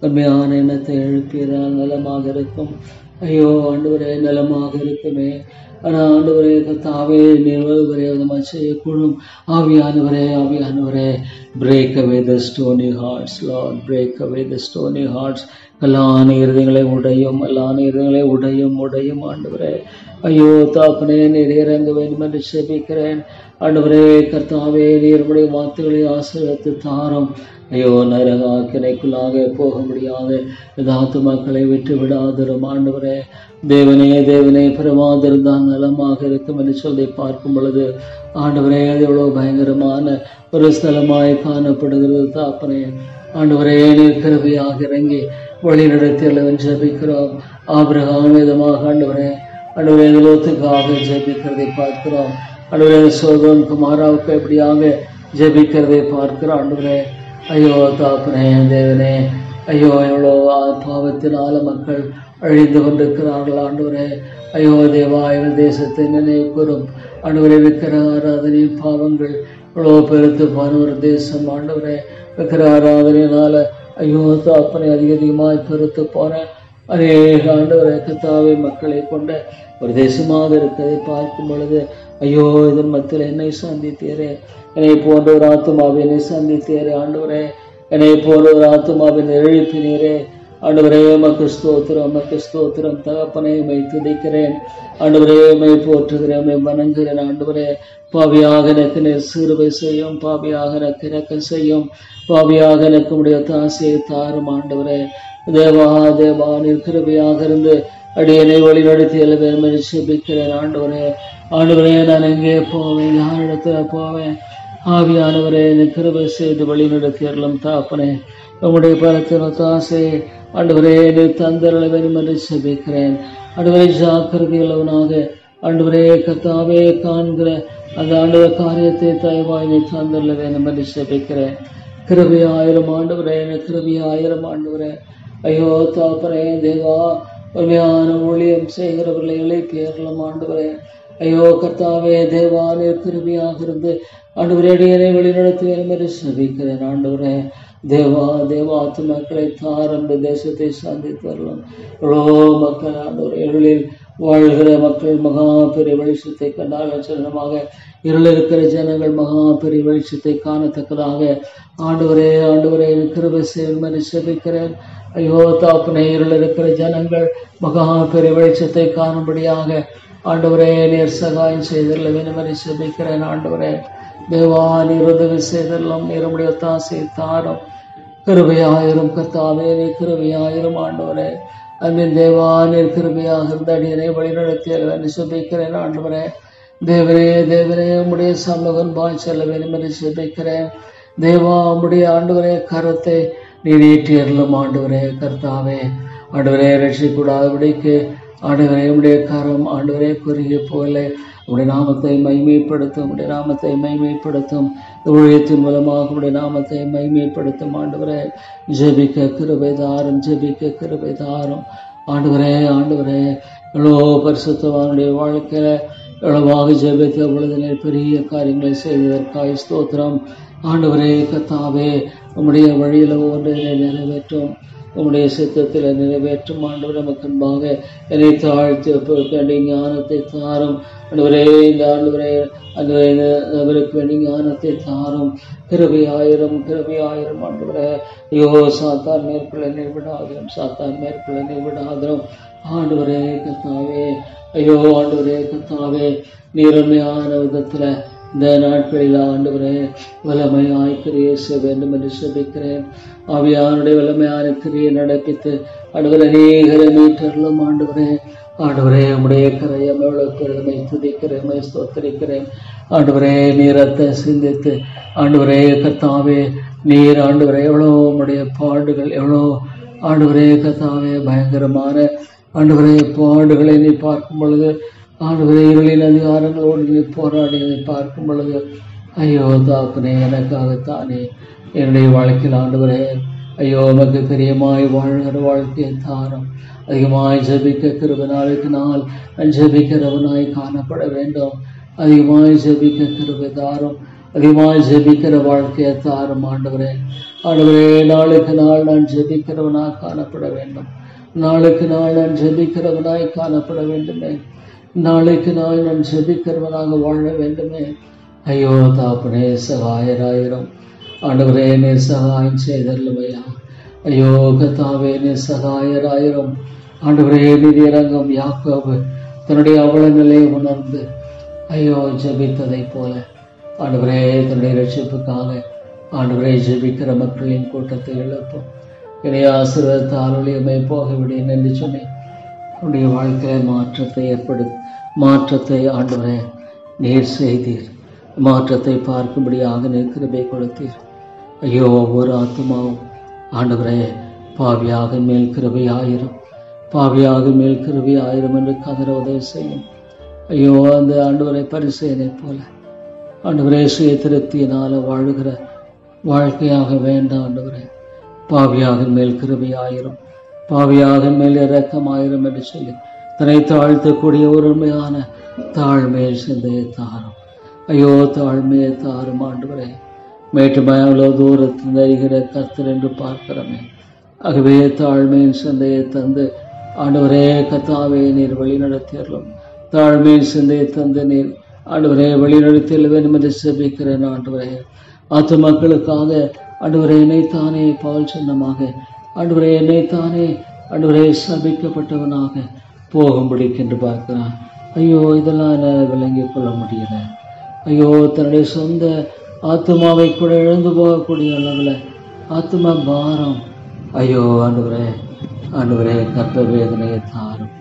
உண்மையான எண்ணத்தை எழுப்பியதால் நலமாக இருக்கும். ஐயோ ஆண்டவரே, நலமாக இருக்குமே. ஆனால் ஆண்டவரே கர்த்தாவே, நீர் விதமாக செய்யக்கூடும். ஆவியானவரே, break away the stony hearts, Lord, break away the stony hearts. எல்லான இருதயங்களை உடையும் ஆண்டவரே. ஐயோ தாப்பனே, நீர் இறங்க வேண்டும் என்று செபிக்கிறேன். ஆண்டவரே கர்த்தாவே நீருடைய வார்த்தைகளை ஆசீர்வதித்து தாரும். ஐயோ நரகாக்கினைக்குள்ளாக போக முடியாத யதார்த்த மக்களை விட்டு விடாதிரும் ஆண்டவரே. தேவனே தேவனே பிரமாதிருந்தான் நலமாக இருக்கும் என்று சொல்லி பார்க்கும் பொழுது ஆண்டவரே அது எவ்வளவு பயங்கரமான ஒரு ஸ்தலமாய் காணப்படுகிறது தாப்பனே. ஆண்டவரே நீர் கிருபையாக இறங்கி வழி நடத்தி ஜெபிக்கிறோம். ஆபிரகாம் விதமாக ஆண்டவரே ஆண்டவரே லோத்துக்காக ஜெபிக்கிறதை பார்க்கிறோம். ஆண்டவரே சோதோம் குமாராவுக்கு எப்படியாக ஜெபிக்கிறதை பார்க்கிறோம் ஆண்டவரே. ஐயோ தாப்பனே தேவனே, ஐயோ எவ்வளோ பாவத்தினால மக்கள் அழிந்து கொண்டிருக்கிறார்கள் ஆண்டவரே. ஐயோ தேவா எங்கள் தேசத்தை நினைவு கூறும் ஆண்டவரே. விக்கிர ஆராதனையின் பாவங்கள் இவ்வளோ பெருத்து போன ஒரு தேசம் ஆண்டவரே. விக்கிர ஆராதனையினால ஐயோ தாப்பனை அதிகமாய் பெருத்து போன அநேக ஆண்டவரே கர்த்தாவே மக்களை கொண்ட ஒரு தேசமாக இருக்கிறதை பார்க்கும் பொழுது ஐயோ இதன் மத்தியில் என்னை சந்தித்தீரே, என்னை போன்ற ஒரு ஆத்துமாவை என்னை சந்தித்தீரே ஆண்டவரே. என்னை போன்ற ஒரு ஆத்துமாவின் எழுப்பினீரே ஆண்டவரே. உமக்கு ஸ்தோத்திரம், உமக்கு ஸ்தோத்திரம் தகப்பனே. உம்மை துதிக்கிறேன் ஆண்டவரே, உம்மை போற்றுகிறேன், உம்மை வணங்குகிறேன் ஆண்டவரே. பாவியாக எனக்கு நீர் சிறுவை செய்யும், பாவியாக எனக்கு இறக்கம் செய்யும், பாவியாக எனக்கு உடைய தாசையை தாரும் ஆண்டவரே. தேவா தேவா நீர் கிருபையாக இருந்து அடியனை வழி நடத்தி எழுவேன் என்று ஜெபிக்கிறேன் ஆண்டவரே. ஆண்டவரே நான் எங்கே போவேன், யாரிடத்துல போவேன்? ஆவியானவரே என்னை கிருபை செய்து வழி நடத்தி அருளும் தாப்பனே. உம்முடைய பலத்தின் தாசை ஆண்டவரே நீர் தந்தருள வேண்டும் என்று ஜெபிக்கிறேன் ஆண்டவரே. ஜாக்கிரதை உள்ளவனாக ஆண்டவரே கர்த்தாவே காண்கிற அந்த ஆண்டவர் காரியத்தை தயவாய் நீ தந்தருள வேண்டும் என்று ஜெபிக்கிறேன். கிருபையாயிரம் ஆண்டவரே, கிருபையாயிரம் ஆண்டவரே. ஐயோ தாப்பனே தேவா, உண்மையான ஊழியம் செய்கிறவர்களை இழைப்பியர்களும் ஆண்டவரே. ஐயோ கர்த்தாவே தேவா நீர் கிருபையாக இருந்து ஆண்டவரே அடியனை வழிநடத்தி வேண்டும் என்று ஜெபிக்கிறேன் ஆண்டவரே. தேவா தேவாத்து மக்களை தாரம் தேசத்தை சந்தித்து வரலாம். எவ்வளோ மக்கள் ஆண்டவர் இருளில் வாழ்கிற மக்கள் மகா பெரிய வெளிச்சத்தை கண்டால் லட்சணமாக இருள் இருக்கிற ஜனங்கள் மகா பெரிய வெளிச்சத்தை காணத்தக்கதாக ஆண்டவரே ஆண்டவரே கிருபை செய்யும் என்று ஜெபிக்கிறேன். ஐயோ தாப்பனே இருள் இருக்கிற ஜனங்கள் மகா பெரிய வெளிச்சத்தை காணும்படியாக ஆண்டவரே நீர் சகாயம் செய்தரல வேண்டும் என்று ஜெபிக்கிறேன் ஆண்டவரே. தேவா நீர் உதவி செய்தரலாம், நீருடைய தாசை தாரம். கிருபையாயிரம் கர்த்தாவே நீர் கிருபையாயிரம் ஆண்டவரே. அன்பின் தேவா நீர் கிருபையாக இருந்த அடியனை வழிநடத்தியல் என்று ஜெபிக்கிறேன் ஆண்டவரே. தேவனே தேவனே உம்முடைய சமூகம் பாய் செல்ல வேண்டும் என்று ஜெபிக்கிறேன். தேவா உம்முடைய ஆண்டவரே கரத்தை நீர் ஈட்டியறலும் ஆண்டவரே கர்த்தாவே. ஆண்டவரே ரட்சிக்கூடாதபடிக்கு ஆண்டவரே உம்முடைய கரம் ஆண்டவரே குறுகிய போல உடைய நாமத்தை மைமைப்படுத்தும், உடைய நாமத்தை மைமைப்படுத்தும். ஊழியத்தின் மூலமாக உடைய நாமத்தை மைமைப்படுத்தும் ஆண்டவரே. ஜெபிக்க கிருபை தாரும், ஜெபிக்க கிருபை தாரும் ஆண்டவரே. ஆண்டவரே எவ்வளோ பரிசுத்தவானுடைய வாழ்க்கையில எவ்வளவாக ஜெபித்த பொழுது பெரிய காரியங்களை செய்ததற்காக ஸ்தோத்திரம் ஆண்டவரே கர்த்தாவே. உம்முடைய வழியில் ஒன்றினை நிறைவேற்றும், உம்முடைய சித்தத்தில் நிறைவேற்றும் ஆண்டவரே. நமக்கன்பாக என்னை தாழ்த்தி வேண்டிய ஞானத்தை தாரும் ஆண்டவரே. இந்த ஆண்டவரே அவருக்கு வேண்டிய ஞானத்தை தாரும். கிருபையாயிரம் கிருபையாயிரம் ஆண்டவரே. ஐயோ சாத்தான் மேற்கொள்ள நிர்விடாதிரும், சாத்தான் மேற்கொள்ள நிர்விடாதிரும் ஆண்டவரே கர்த்தாவே. ஐயோ ஆண்டவரே கர்த்தாவே நீரமையான விதத்துல இந்த நாட்களில் ஆண்டவரே வல்லமையாய் கிரியை செய்ய வேண்டும் என்று ஜெபிக்கிறேன். ஆவியானுடைய வல்லமையான கிரியை நடப்பித்து ஆண்டவரே அநேகரை மீட்டர்களும் ஆண்டவரே. ஆண்டவரே உம்முடைய கரையம் எவ்வளவு பெருமை துதிக்கிறேன், ஸ்தோத்திரிக்கிறேன் ஆண்டவரே. நீரத்தை சிந்தித்து ஆண்டவரே கர்த்தாவே நீர் ஆண்டவரே எவ்வளோ உம்முடைய பாடுகள் எவ்வளோ ஆண்டவரே கர்த்தாவே பயங்கரமான ஆண்டவரே பாடுகளை நீ பார்க்கும் பொழுது ஆண்டவரே இருளின் அதிகாரங்களோடு நீ போராடியதை பார்க்கும் பொழுது ஐயோ தாப்பனே எனக்காகத்தானே என்னுடைய வாழ்க்கையில் ஆண்டவரே ஐயோ உமக்கு பிரியமாய் வாழ்கிற வாழ்க்கையை தாரும். அதிகமாய் ஜெபிக்க கிருபை நாளுக்கு நாள் நான் ஜெபிக்கிறவனாய் காணப்பட வேண்டும். அதிகமாய் ஜெபிக்க கிருபை தாரும், அதிகமாய் ஜெபிக்கிற வாழ்க்கையை தாரும் ஆண்டவரே. ஆண்டவரே நாளுக்கு நாள் நான் ஜெபிக்கிறவனாய் காணப்பட வேண்டும். நாளுக்கு நாள் நான் ஜெபிக்கிறவனாய் காணப்பட வேண்டுமே. நாளைக்கு நாள் நான் ஜெபிக்கிறவனாக வாழ வேண்டுமே. ஐயோ தாப்பனே சகாயராயிரம் ஆண்டவரே நீர் சகாயம் செய்தல்லையா. ஐயோ கர்த்தாவே நீர் சகாயராயிரம் ஆண்டவரே. நீர் இறங்கும். யாக்கோபு தன்னுடைய அவல நிலையை உணர்ந்து ஐயோ ஜெபித்ததை போல ஆண்டவரே தன்னுடைய ரட்சிப்புக்காக ஆண்டவரை ஜெபிக்கிற மக்களின் கூட்டத்தை எழுப்பும். இணைய ஆசீர்வாதத்தால் ஒளியமை போகவிடேன் என்று சொன்னேன். உன்னுடைய வாழ்க்கையில் மாற்றத்தை ஆண்டவரே நீர் செய்தீர். மாற்றத்தை பார்க்கும்படியாக நீர் கிருபை கொடுத்தீர். ஐயோ, ஒவ்வொரு ஆத்துமாவும் ஆண்டவரே பாவியாக மேல் கிருபை ஆயிரம், பாவியாக மேல் கிருபை ஆயிரம் என்று கதற உதவி செய்யும். ஐயோ, அந்த ஆண்டவரை பரிசேனை போல ஆண்டவரே சுய திருப்தியினால வாழுகிற வாழ்க்கையாக வேண்டாம். ஆண்டவரே பாவியாக மேல் கிருபை ஆயிரம், பாவியாக மேல் இரக்கமாயிரம் என்று சொல்லி தன்னை தாழ்த்தக்கூடிய ஒரு உண்மையான தாழ்மையை சிந்தையை தாரும். ஐயோ, தாழ்மையை தாரும் ஆண்டவரே. மேட்டுமயங்களோ தூரத்தில் அறிகிற கர்த்தர் என்று பார்க்கிறோமே. ஆகவே தாழ்மையின் சிந்தையை தந்து ஆண்டவரே கர்த்தாவே நீர் வழி நடத்தியறலும். தாழ்மையின் சிந்தையை தந்து நீர் ஆண்டவரே வழி நடத்தியல் வேண்டும் என்று செபிக்கிறேன். ஆண்டவரே ஆத்து மக்களுக்காக ஆண்டவரே என்னைத்தானே பவுல் சின்னமாக ஆண்டவரே என்னைத்தானே ஆண்டவரே சபிக்கப்பட்டவனாக போகும்படிக்கென்று பார்க்கிறான். ஐயோ, இதெல்லாம் என்னால் விளங்கிக் கொள்ள முடியல. ஐயோ, தன்னுடைய சொந்த ஆத்மாவை கூட இழந்து போகக்கூடிய அளவில் ஆத்மா பாரம். ஐயோ ஆண்டவரே கர்ப்ப வேதனையை தாரும்.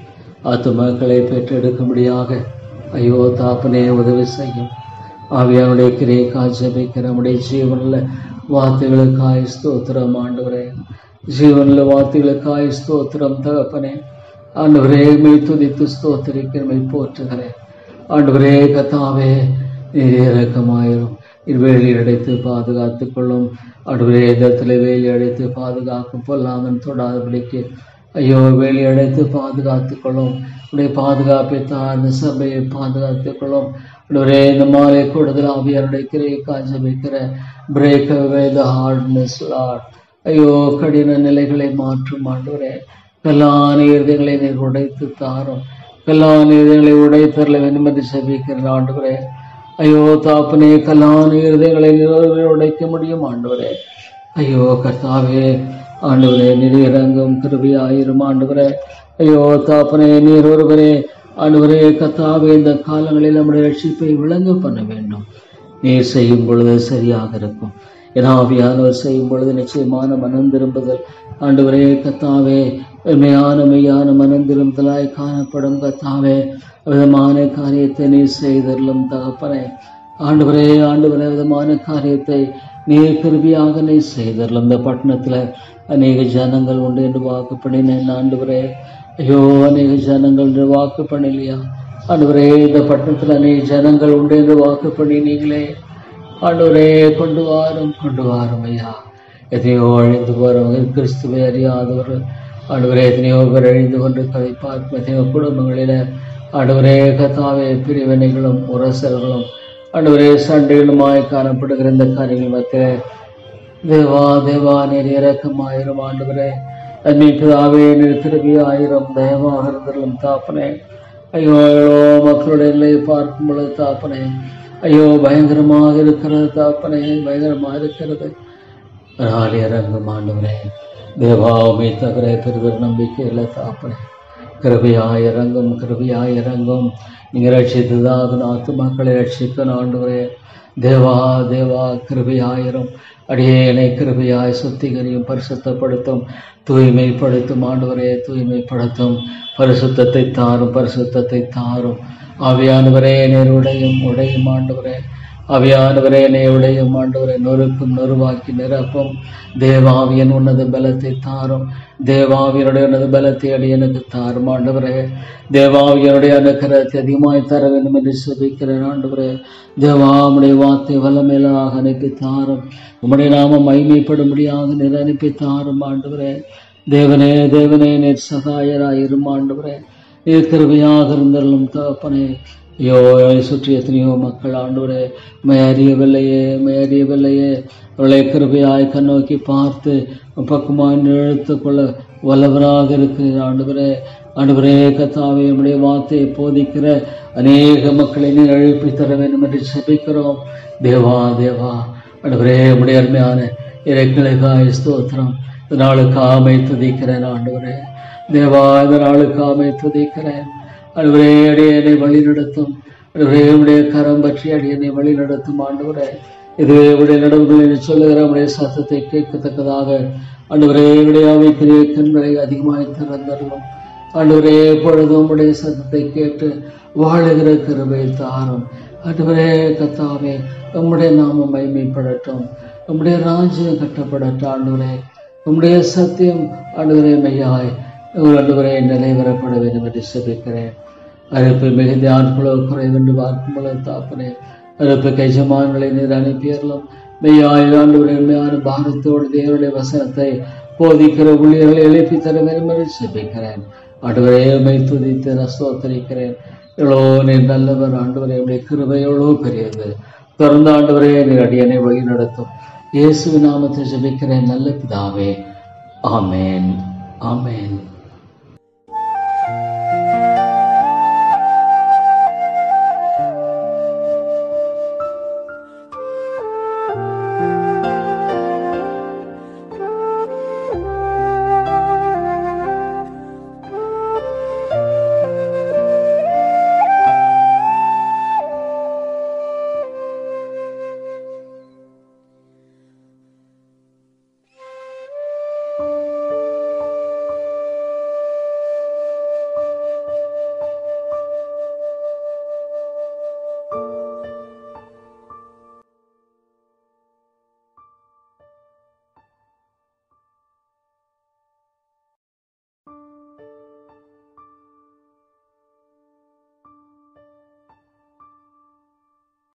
ஆத்மாக்களை பெற்றெடுக்கும்படியாக ஐயோ தாப்பனே உதவி செய்யும். ஆவியானுடைய கிரியை காய்ச்சபிக்கிற நம்முடைய ஜீவனில் வார்த்தைகளுக்காய் ஸ்தோத்திரம் ஆண்டவரே. ஜீவனில் வார்த்தைகளுக்காய் ஸ்தோத்திரம் தகப்பனே. ஆண்டவரே மெய் துதித்து ஸ்தோத்திரிக்கிறமை போற்றுகிறேன். ஆண்டவரே கர்த்தாவே நீர் இரக்கமாயிரும். வேலி அடைத்து பாதுகாத்து கொள்ளும். ஆண்டவரே இடத்துல வேலி அடைத்து பாதுகாக்கும் பொல்லாமன் தொடாதபடிக்கு ஐயோ வேலி அடைத்து பாதுகாத்து கொள்ளும். உடைய பாதுகாப்பை தான் அந்த சபையை பாதுகாத்து கொள்ளும். ஆண்டவரே இந்த மாலை கூடுதல் ஆவியாருடைய கிரையை காய்ச்ச வைக்கிற பிரேக் அவே த ஹார்ட்னஸ் லார்ட். ஐயோ, கடின நிலைகளை மாற்றும் ஆண்டவரே. கல்லான இருதயங்களை நீர் உடைத்து தாரும். கல்லான இருதயங்களை உடைத்தரல வெண்மதி சபிக்கிற ஆண்டவரே. ஐயோ தாப்பனே, கல்லான இருதயங்களை உடைக்க முடியும் ஆண்டவரே. ஐயோ கர்த்தாவே ஆண்டவரே நீர் இறங்கும் கிருபையாயிரும் ஆண்டவரே. ஐயோ தாப்பனே, நீர் ஒருவரே ஆண்டவரே கர்த்தாவே இந்த காலங்களில் நம்முடைய ரட்சிப்பை விளங்க பண்ண வேண்டும். நீர் செய்யும் பொழுது சரியாக இருக்கும். ஏன்னா ஆவியானவர் செய்யும் பொழுது நிச்சயமான மனம் திரும்புதல் ஆண்டவரே கர்த்தாவே மெய்யான மனம் திரும்புதலாய் காணப்படும். கர்த்தாவே விதமான காரியத்தை நீர் செய்தரலும் தகப்பனே. ஆண்டவரே விதமான காரியத்தை நீர் கிருபியாக நீர் செய்தரலும். இந்த பட்டணத்துல அநேக ஜனங்கள் உண்டு என்று வாக்கு பண்ணினேன் ஆண்டவரே. ஐயோ, அநேக ஜனங்கள் என்று வாக்கு பண்ணலையா ஆண்டவரே? இந்த பட்டணத்துல அநேக ஜனங்கள் உண்டு என்று வாக்கு பண்ணினீங்களே ஆண்டவரே. கொண்டு வாரும் ஐயா. எதையோ அழிந்து போறவங்க, கிறிஸ்துவை அறியாதவர் ஆண்டவரே எத்தனையோ பேர் அழிந்து கொண்டு கதைப்பார். எத்தனையோ குடும்பங்களில ஆண்டவரே கர்த்தாவே பிரிவினைகளும் உரசல்களும் ஆண்டவரே சண்டைகளுமாய் காணப்படுகிற இந்த காரியங்கள் மத்திய தேவா நீர் இரக்கமாயிரும் ஆண்டவரே. அன்பிதாவே நீர் கிருபை ஆயிரம் தயவாக இருந்தலும் தாப்பனே. ஐயோ மக்களுடைய நிலையை பார்க்கும் பொழுது தாப்பனே ஐயோ பயங்கரமாக இருக்கிறது தாப்பனே, பயங்கரமாக இருக்கிறது. நாளை இறங்கும் ஆண்டவரே. தேவாவை தவிர பெருவர் நம்பிக்கை இல்லை தாப்பனே. கிருபையாய் இறங்கும். நீங்கள் ரட்சித்ததாக ஆத்துமாக்களை ரட்சிக்கணும் ஆண்டவரே. தேவா கிருபையாயிரும். அடியேனை கிருபையாய் சுத்திகரியும், பரிசுத்தப்படுத்தும், தூய்மைப்படுத்தும் ஆண்டவரே. தூய்மைப்படுத்தும், பரிசுத்தத்தை தாரும். ஆவியானவரே நீர் உடையும் ஆண்டவரே. ஆவியானவரே என்னை உடையும் ஆண்டவரை. நொறுவாக்கி நிரப்பும். தேவாவியன் உன்னத பலத்தை தாரும். தேவாவியனுடைய உன்னத பலத்தை அடியனுக்கு தாரும் ஆண்டவரே. தேவாவியனுடைய அனுக்கிரகத்தை அதிகமாய் தர வேண்டும் என்று செபிக்கிறேன் ஆண்டவரே. தேவாவுடைய வார்த்தை வல்லமேலாக அனுப்பி தாரும். உம்முடைய நாமம் மகிமைப்படும்படியாக நீர் அனுப்பி தாரும் ஆண்டவரே. தேவனே நீர் சகாயராயிரும் ஆண்டவரே. நீர் கிருபையாக இருந்தருளும் தகப்பனே. ஐயோ சுற்றி எத்தனையோ மக்கள் ஆண்டவரே அறியவில்லையே அவளை கிருபையாய் கண்ணோக்கி பார்த்து பக்கமாய் இழுத்து கொள்ள வல்லவராக இருக்கிற ஆண்டவரே கர்த்தாவே உம்முடைய வார்த்தையை போதிக்கிற அநேக மக்களை நீர் எழுப்பி தர வேண்டும் என்று செபிக்கிறோம். தேவா ஆண்டவரே உம்முடைய அருமையான இறைக்கிளைக்காய் ஸ்தோத்திரம். இந்த நாளுக்கு ஆமை துதிக்கிறேன் ஆண்டவரே. தேவா இந்த நாளுக்கு ஆமை துதிக்கிறேன் ஆண்டவரே. அடியேனை வழி நடத்தும் உடைய கரம் பற்றி அடியனை வழி நடத்தும் ஆண்டவரே. இதுவே உடைய நடவுகளை சொல்லுகிற உடைய சத்தத்தை கேட்கத்தக்கதாக ஆண்டவரே உடைய ஆவிக்குரிய கண்களை அதிகமாய் திறந்தருளும். ஆண்டவரே எப்பொழுதும் உடைய சத்தத்தை கேட்டு வாழுகிற கிருபை தாரும். ஆண்டவரே கர்த்தாவே, உம்முடைய நாமம் மகிமைப்படட்டும், உம்முடைய ராஜ்யம் கட்டப்படட்டும். ஆண்டவரே உம்முடைய சத்தியம் ஆண்டவரே மெய்யாய் ஆண்டவரே நிலைவரப்பட வேண்டும் என்று செபிக்கிறேன். அறுப்பு மிகுந்த ஆட்களோ குறைவென்று பார்க்கும் பொழுது தாப்பனே, அறுப்பு கைஜமான்களை நீர் அனுப்பியறலும். மெய்யாய் ஆண்டவரே உண்மையான பாரத்தோடு தேவனுடைய வசனத்தை போதிக்கிற ஊழியர்களை எழுப்பி தர வேண்டும் என்று செபிக்கிறேன். ஆண்டவரே உம்மை துதித்து ஸ்தோத்திரிக்கிறேன். எவ்வளோ நீர் நல்லவர் ஆண்டவரே, உடைய கிருபை எவ்வளோ பெரியது. தொடர்ந்து ஆண்டவரே நீர் அடியனை வழி நடத்தும். இயேசுவின் நாமத்தை ஜெபிக்கிறேன் நல்ல பிதாவே. ஆமேன், ஆமேன்.